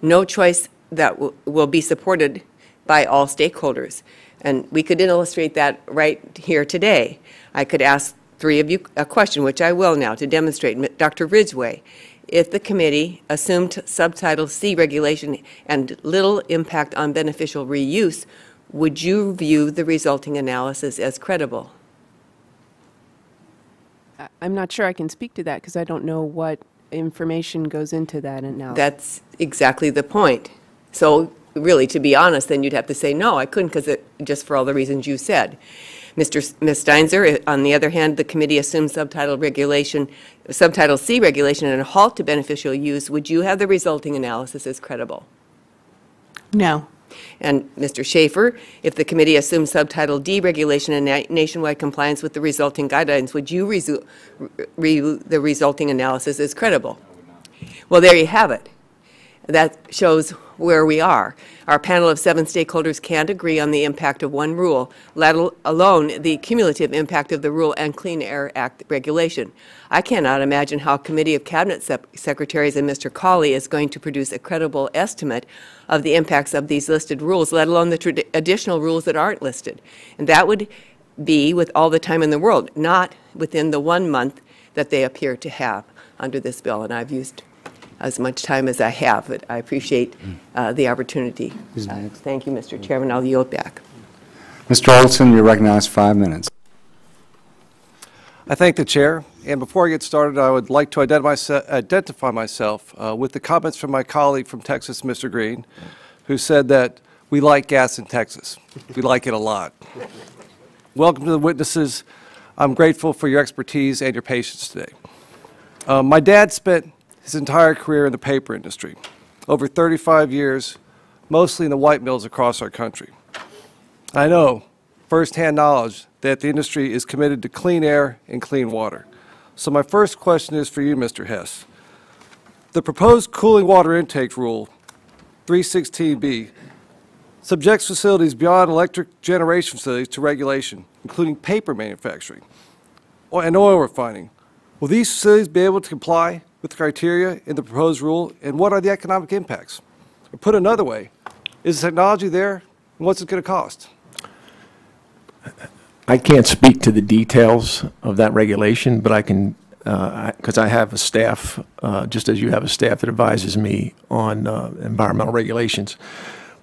No choice that will be supported by all stakeholders. And we could illustrate that right here today. I could ask three of you a question, which I will now, to demonstrate. Dr. Ridgway, if the committee assumed Subtitle C regulation and little impact on beneficial reuse, would you view the resulting analysis as credible? I'm not sure I can speak to that because I don't know what information goes into that analysis. That's exactly the point. So really, to be honest, then you'd have to say, no, I couldn't, because just for all the reasons you said. Ms. Steinzer, on the other hand, the committee assumes Subtitle C regulation and a halt to beneficial use. Would you have the resulting analysis as credible? No. And Mr. Schaefer, if the committee assumes Subtitle D regulation and nationwide compliance with the resulting guidelines, would you review the resulting analysis as credible? Well, there you have it. That shows where we are. Our panel of 7 stakeholders can't agree on the impact of one rule, let alone the cumulative impact of the rule and Clean Air Act regulation. I cannot imagine how a committee of cabinet secretaries and Mr. Cawley is going to produce a credible estimate of the impacts of these listed rules, let alone the additional rules that aren't listed. And that would be with all the time in the world, not within the 1 month that they appear to have under this bill. And I've used as much time as I have, but I appreciate the opportunity. Thank you, Mr. Chairman. I'll yield back. Mr. Olson, you're recognized 5 minutes. I thank the chair. And before I get started, I would like to identify myself with the comments from my colleague from Texas, Mr. Green, who said that we like gas in Texas. We like it a lot. Welcome to the witnesses. I'm grateful for your expertise and your patience today. My dad spent his entire career in the paper industry, over 35 years, mostly in the white mills across our country. I know firsthand knowledge that the industry is committed to clean air and clean water. So my first question is for you, Mr. Hess. The proposed cooling water intake rule, 316B, subjects facilities beyond electric generation facilities to regulation, including paper manufacturing and oil refining. Will these facilities be able to comply with the criteria in the proposed rule, and what are the economic impacts? Or put another way, is the technology there, and what's it going to cost? I can't speak to the details of that regulation, but I can, because I have a staff, just as you have a staff that advises me on environmental regulations.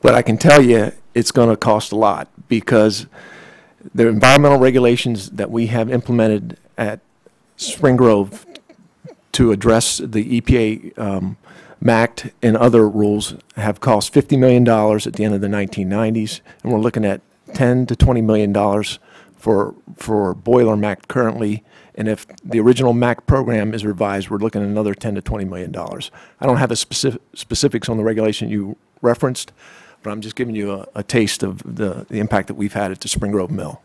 But I can tell you it's going to cost a lot, because the environmental regulations that we have implemented at Spring Grove to address the EPA MACT and other rules have cost $50 million at the end of the 1990s, and we're looking at $10 to $20 million for boiler MACT currently, and if the original MACT program is revised, we're looking at another $10 to $20 million. I don't have the specifics on the regulation you referenced, but I'm just giving you a taste of the impact that we've had at the Spring Grove Mill.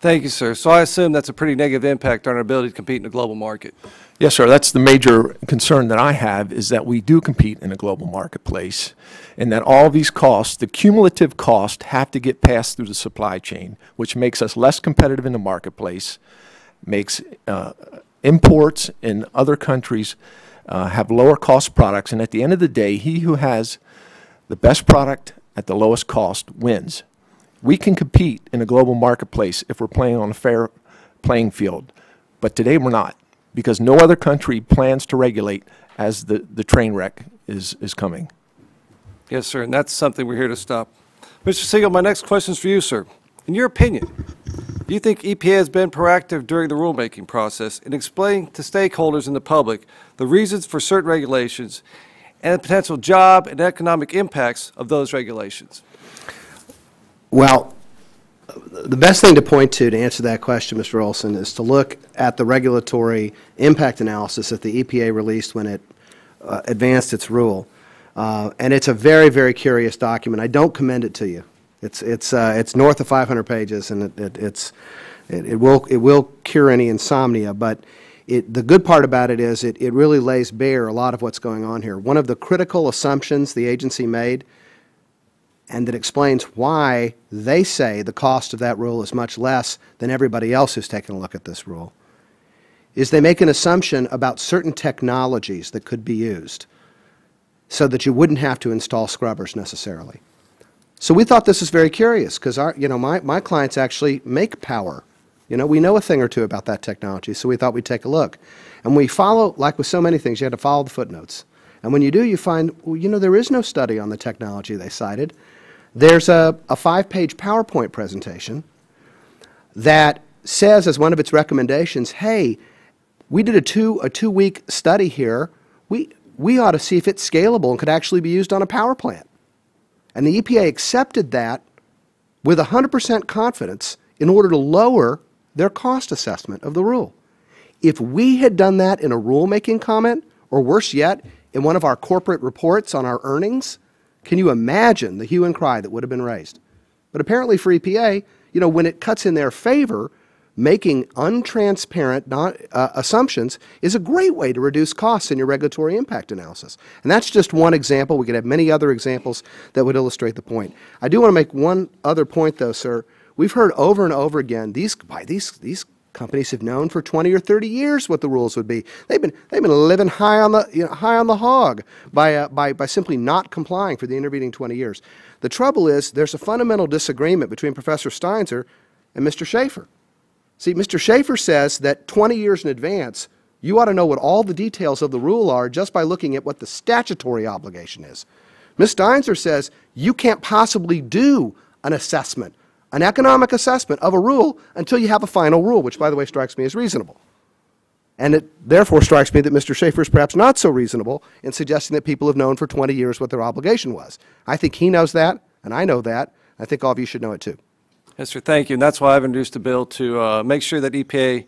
Thank you, sir. So I assume that's a pretty negative impact on our ability to compete in the global market. Yes, sir. That's the major concern that I have, is that we do compete in a global marketplace, and that all these costs, the cumulative cost, have to get passed through the supply chain, which makes us less competitive in the marketplace, makes imports in other countries have lower cost products, and at the end of the day, he who has the best product at the lowest cost wins. We can compete in a global marketplace if we're playing on a fair playing field, but today we're not, because no other country plans to regulate as the train wreck is coming. Yes, sir, and that's something we're here to stop. Mr. Siegel, my next question is for you, sir. In your opinion, do you think EPA has been proactive during the rulemaking process in explaining to stakeholders and the public the reasons for certain regulations and the potential job and economic impacts of those regulations? Well, the best thing to point to answer that question, Mr. Olson, is to look at the regulatory impact analysis that the EPA released when it advanced its rule. And it's a very, very curious document. I don't commend it to you. It's north of 500 pages, and it will cure any insomnia. But the good part about it is it really lays bare a lot of what's going on here. One of the critical assumptions the agency made and that explains why they say the cost of that rule is much less than everybody else who's taken a look at this rule, is they make an assumption about certain technologies that could be used so that you wouldn't have to install scrubbers necessarily. So we thought this was very curious because my clients actually make power. We know a thing or two about that technology, so we thought we'd take a look. And we follow, like with so many things, you have to follow the footnotes. And when you do, you find, well, there is no study on the technology they cited. There's a 5-page PowerPoint presentation that says as one of its recommendations, hey, we did a two-week study here. We ought to see if it's scalable and could actually be used on a power plant. And the EPA accepted that with 100% confidence in order to lower their cost assessment of the rule. If we had done that in a rulemaking comment, or worse yet, in one of our corporate reports on our earnings, can you imagine the hue and cry that would have been raised? But apparently for EPA, when it cuts in their favor, making untransparent assumptions is a great way to reduce costs in your regulatory impact analysis. And that's just one example. We could have many other examples that would illustrate the point. I do want to make one other point, though, sir. We've heard over and over again, these companies have known for 20 or 30 years what the rules would be. They've been living high on the hog by simply not complying for the intervening 20 years. The trouble is there's a fundamental disagreement between Professor Steinzer and Mr. Schaefer. See, Mr. Schaefer says that 20 years in advance, you ought to know what all the details of the rule are just by looking at what the statutory obligation is. Ms. Steinzer says you can't possibly do an assessment, an economic assessment of a rule until you have a final rule, which, by the way, strikes me as reasonable. And it therefore strikes me that Mr. Schaefer is perhaps not so reasonable in suggesting that people have known for 20 years what their obligation was. I think he knows that, and I know that. I think all of you should know it too. Yes, sir, thank you. And that's why I've introduced a bill to make sure that EPA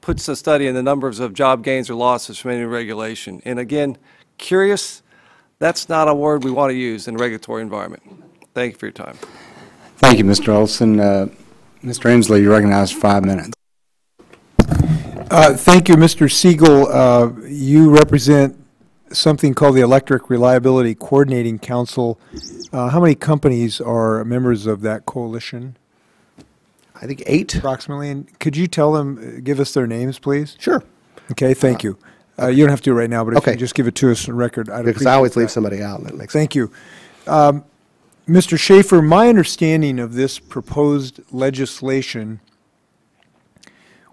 puts a study in the numbers of job gains or losses from any regulation. And again, curious, that's not a word we want to use in a regulatory environment. Thank you for your time. Thank you, Mr. Olson. Mr. Inslee, you're recognized for 5 minutes. Thank you, Mr. Siegel. You represent something called the Electric Reliability Coordinating Council. How many companies are members of that coalition? I think 8. Approximately. And could you tell them, give us their names, please? Sure. Okay, thank you. You don't have to do it right now, but if you just give it to us on record, I'd appreciate because I always leave that. somebody out, and that makes Thank you. Mr. Schaefer, my understanding of this proposed legislation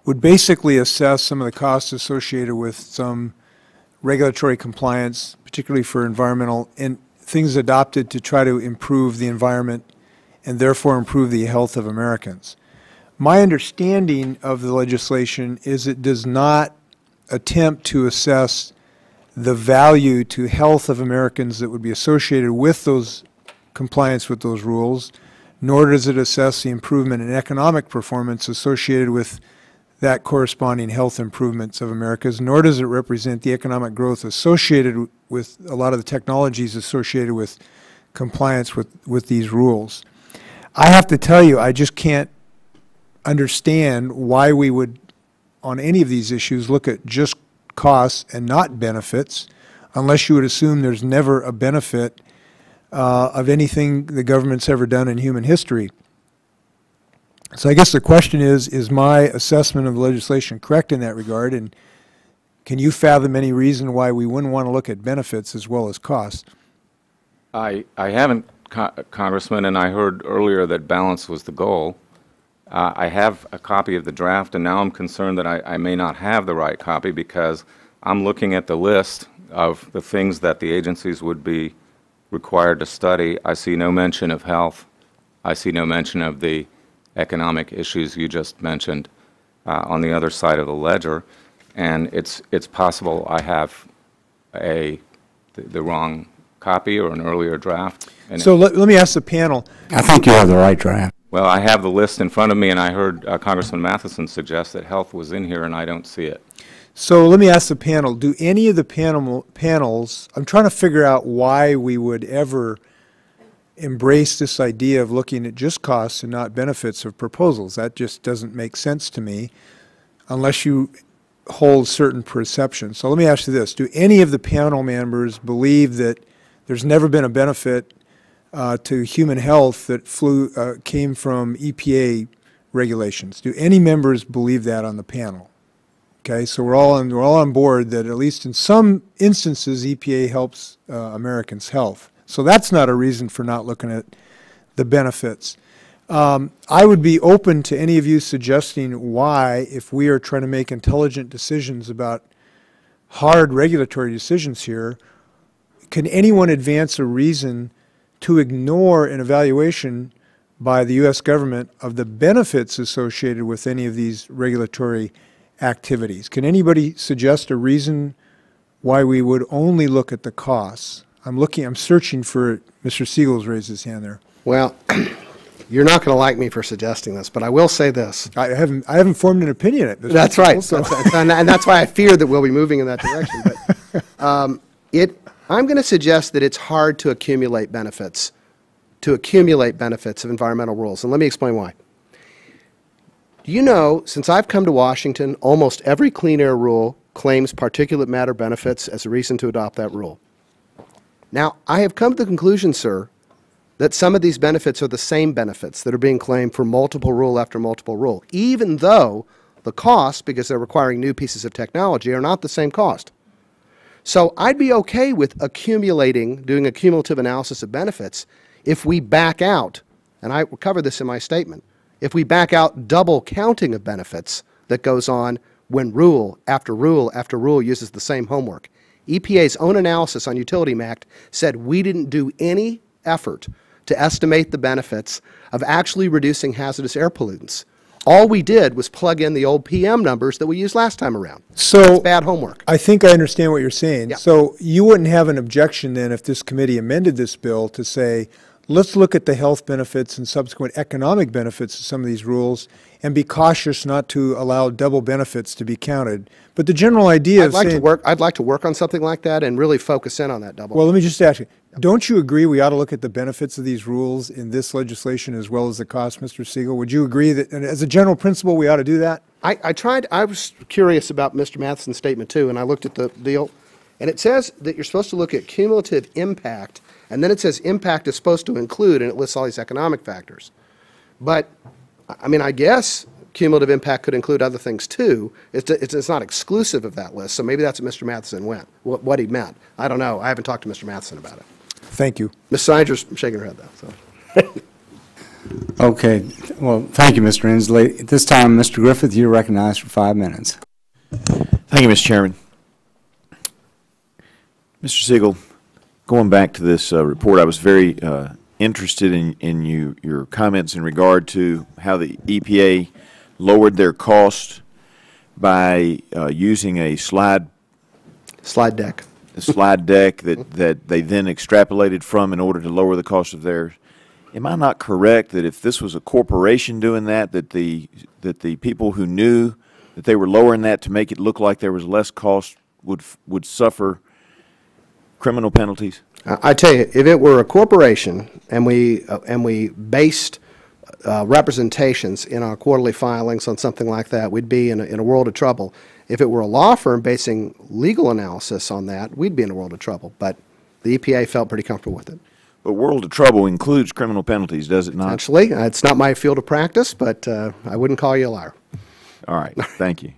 would basically assess some of the costs associated with some regulatory compliance, particularly for environmental and things adopted to try to improve the environment and therefore improve the health of Americans. My understanding of the legislation is it does not attempt to assess the value to health of Americans that would be associated with those compliance with those rules, nor does it assess the improvement in economic performance associated with that corresponding health improvements of Americans, nor does it represent the economic growth associated with a lot of the technologies associated with compliance with these rules. I have to tell you, I just can't understand why we would, on any of these issues, look at just costs and not benefits, unless you would assume there's never a benefit of anything the government's ever done in human history. So I guess the question is my assessment of the legislation correct in that regard, and can you fathom any reason why we wouldn't want to look at benefits as well as costs? I haven't, Congressman, and I heard earlier that balance was the goal. I have a copy of the draft, and now I'm concerned that I may not have the right copy because I'm looking at the list of the things that the agencies would be required to study. I see no mention of health. I see no mention of the economic issues you just mentioned on the other side of the ledger, and it's possible I have the wrong copy or an earlier draft. And so let me ask the panel. I think you have the right draft. Well, I have the list in front of me, and I heard Congressman Matheson suggest that health was in here, and I don't see it. So let me ask the panel, do any of the panels, I'm trying to figure out why we would ever embrace this idea of looking at just costs and not benefits of proposals. That just doesn't make sense to me unless you hold certain perceptions. So let me ask you this. Do any of the panel members believe that there's never been a benefit to human health that came from EPA regulations. Do any members believe that on the panel? Okay, so we're all on board that at least in some instances EPA helps Americans' health. So that's not a reason for not looking at the benefits. I would be open to any of you suggesting why, if we are trying to make intelligent decisions about hard regulatory decisions here, can anyone advance a reason to ignore an evaluation by the U.S. government of the benefits associated with any of these regulatory activities? Can anybody suggest a reason why we would only look at the costs? I'm searching for, Mr. Siegel's raised his hand there. Well, you're not going to like me for suggesting this, but I will say this. I haven't formed an opinion yet. That's right. And that's why I fear that we'll be moving in that direction. But I'm going to suggest that it's hard to accumulate benefits of environmental rules. And let me explain why. Do you know, since I've come to Washington, almost every clean air rule claims particulate matter benefits as a reason to adopt that rule. Now, I have come to the conclusion, sir, that some of these benefits are the same benefits that are being claimed for multiple rule after multiple rule, even though the costs, because they're requiring new pieces of technology, are not the same cost. So I'd be okay with doing a cumulative analysis of benefits if we back out, and I cover this in my statement, if we back out double counting of benefits that goes on when rule after rule after rule uses the same homework. EPA's own analysis on Utility MACT said we didn't do any effort to estimate the benefits of actually reducing hazardous air pollutants. All we did was plug in the old PM numbers that we used last time around. So that's bad homework. I think I understand what you're saying. Yeah. So you wouldn't have an objection then if this committee amended this bill to say, let's look at the health benefits and subsequent economic benefits of some of these rules and be cautious not to allow double benefits to be counted. But the general idea I'd like to work on something like that and really focus in on that double. Well, let me just ask you, don't you agree we ought to look at the benefits of these rules in this legislation as well as the cost, Mr. Siegel? Would you agree that, and as a general principle, we ought to do that? I was curious about Mr. Matheson's statement too, and I looked at the deal, and it says that you're supposed to look at cumulative impact, and then it says impact is supposed to include, and it lists all these economic factors. But, I mean, I guess cumulative impact could include other things too. It's not exclusive of that list, so maybe that's what Mr. Matheson what he meant. I don't know. I haven't talked to Mr. Matheson about it. Thank you. Ms. Singer's shaking her head though. So. Okay. Well, thank you, Mr. Inslee. At this time, Mr. Griffith, you're recognized for 5 minutes. Thank you, Mr. Chairman. Mr. Siegel, going back to this report, I was very interested in your comments in regard to how the EPA lowered their cost by using a slide deck. A slide deck that they then extrapolated from in order to lower the cost of theirs. Am I not correct that if this was a corporation doing that the people who knew that they were lowering that to make it look like there was less cost would suffer criminal penalties? I tell you, if it were a corporation and we based representations in our quarterly filings on something like that, we'd be in a world of trouble. If it were a law firm basing legal analysis on that, we'd be in a world of trouble. But the EPA felt pretty comfortable with it. But world of trouble includes criminal penalties, does it not? Actually, it's not my field of practice, but I wouldn't call you a liar. All right, thank you.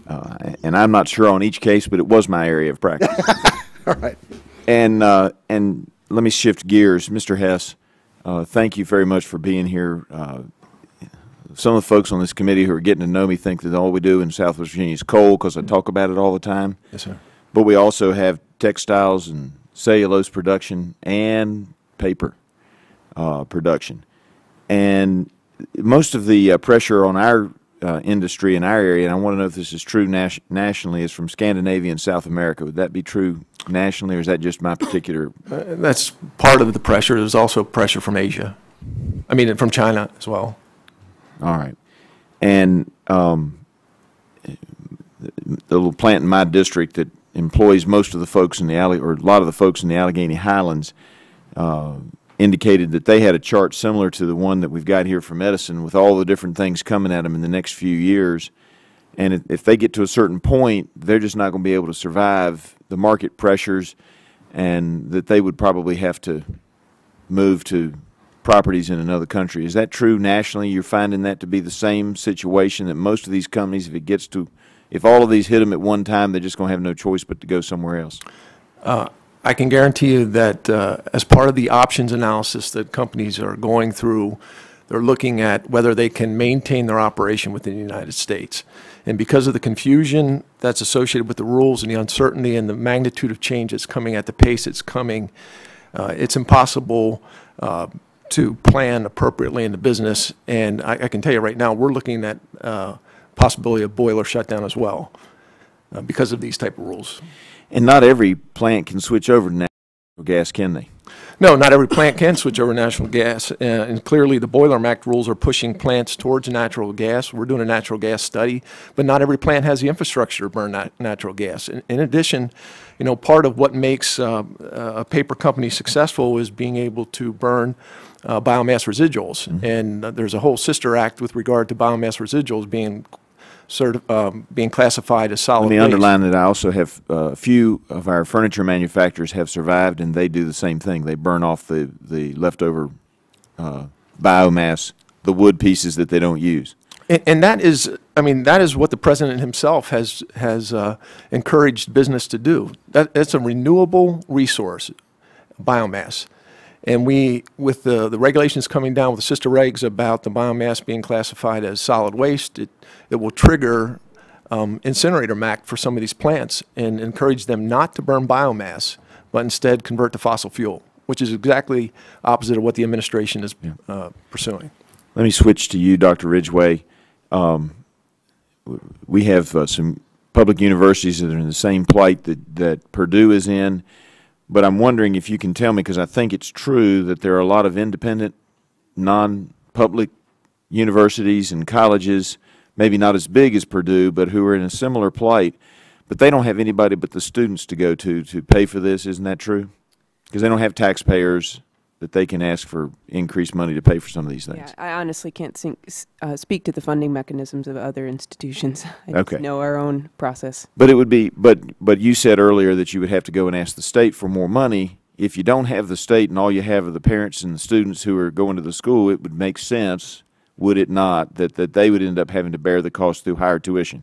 And I'm not sure on each case, but it was my area of practice. All right. And let me shift gears. Mr. Hess, thank you very much for being here. Some of the folks on this committee who are getting to know me think that all we do in Southwest Virginia is coal because I talk about it all the time. Yes, sir. But we also have textiles and cellulose production and paper production. And most of the pressure on our industry in our area, and I want to know if this is true nationally, is from Scandinavia and South America. Would that be true nationally, or is that just my particular? That's part of the pressure. There's also pressure from Asia. I mean, from China as well. All right. And the little plant in my district that employs most of the folks in the or a lot of the folks in the Allegheny Highlands indicated that they had a chart similar to the one that we've got here for medicine with all the different things coming at them in the next few years. And if they get to a certain point, they're just not going to be able to survive the market pressures, and that they would probably have to move to properties in another country. Is that true nationally? You're finding that to be the same situation, that most of these companies, if all of these hit them at one time, they're just going to have no choice but to go somewhere else? I can guarantee you that as part of the options analysis that companies are going through, they're looking at whether they can maintain their operation within the United States. And because of the confusion that's associated with the rules and the uncertainty and the magnitude of change that's coming at the pace it's coming, it's impossible to plan appropriately in the business. And I can tell you right now, we're looking at possibility of boiler shutdown as well because of these type of rules. And not every plant can switch over to natural gas, can they? No, not every plant can switch over to natural gas, and clearly the Boiler Act rules are pushing plants towards natural gas. We're doing a natural gas study, but not every plant has the infrastructure to burn natural gas. In addition, you know, part of what makes a paper company successful is being able to burn biomass residuals, and there's a whole sister act with regard to biomass residuals being classified as solid waste. Let me underline that I also have a few of our furniture manufacturers have survived, and they do the same thing. They burn off the leftover biomass, the wood pieces that they don't use. And that is, I mean, that is what the president himself has encouraged business to do. That's a renewable resource, biomass. And we, with the regulations coming down with the sister regs about the biomass being classified as solid waste, it will trigger incinerator MAC for some of these plants and encourage them not to burn biomass, but instead convert to fossil fuel, which is exactly opposite of what the administration is pursuing. Let me switch to you, Dr. Ridgway. We have some public universities that are in the same plight that Purdue is in. But I'm wondering if you can tell me, because I think it's true that there are a lot of independent, non-public universities and colleges, maybe not as big as Purdue, but who are in a similar plight, but they don't have anybody but the students to go to pay for this. Isn't that true? Because they don't have taxpayers that they can ask for increased money to pay for some of these things. Yeah, I honestly can't speak to the funding mechanisms of other institutions. I just know our own process. But it would be, but you said earlier that you would have to go and ask the state for more money. If you don't have the state and all you have are the parents and the students who are going to the school, it would make sense, would it not, that they would end up having to bear the cost through higher tuition?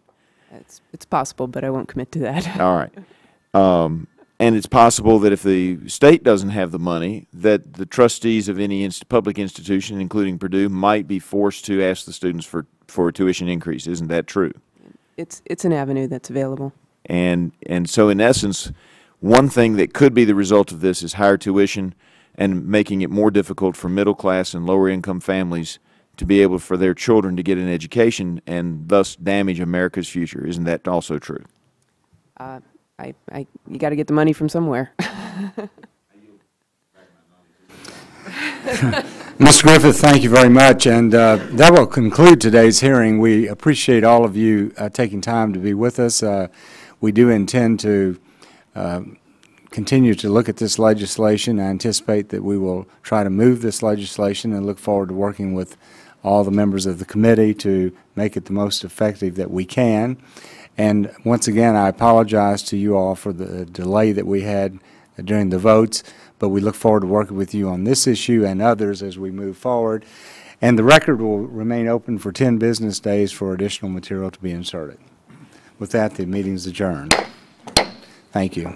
It's possible, but I won't commit to that. All right. And it's possible that if the state doesn't have the money, that the trustees of any public institution, including Purdue, might be forced to ask the students for a tuition increase. Isn't that true? It's an avenue that's available. And so in essence, one thing that could be the result of this is higher tuition and making it more difficult for middle class and lower income families to be able for their children to get an education and thus damage America's future. Isn't that also true? You got to get the money from somewhere. Mr. Griffith, thank you very much, and that will conclude today's hearing. We appreciate all of you taking time to be with us. We do intend to continue to look at this legislation. I anticipate that we will try to move this legislation and look forward to working with all the members of the committee to make it the most effective that we can. And once again, I apologize to you all for the delay that we had during the votes, but we look forward to working with you on this issue and others as we move forward. And the record will remain open for 10 business days for additional material to be inserted. With that, the meeting is adjourned. Thank you.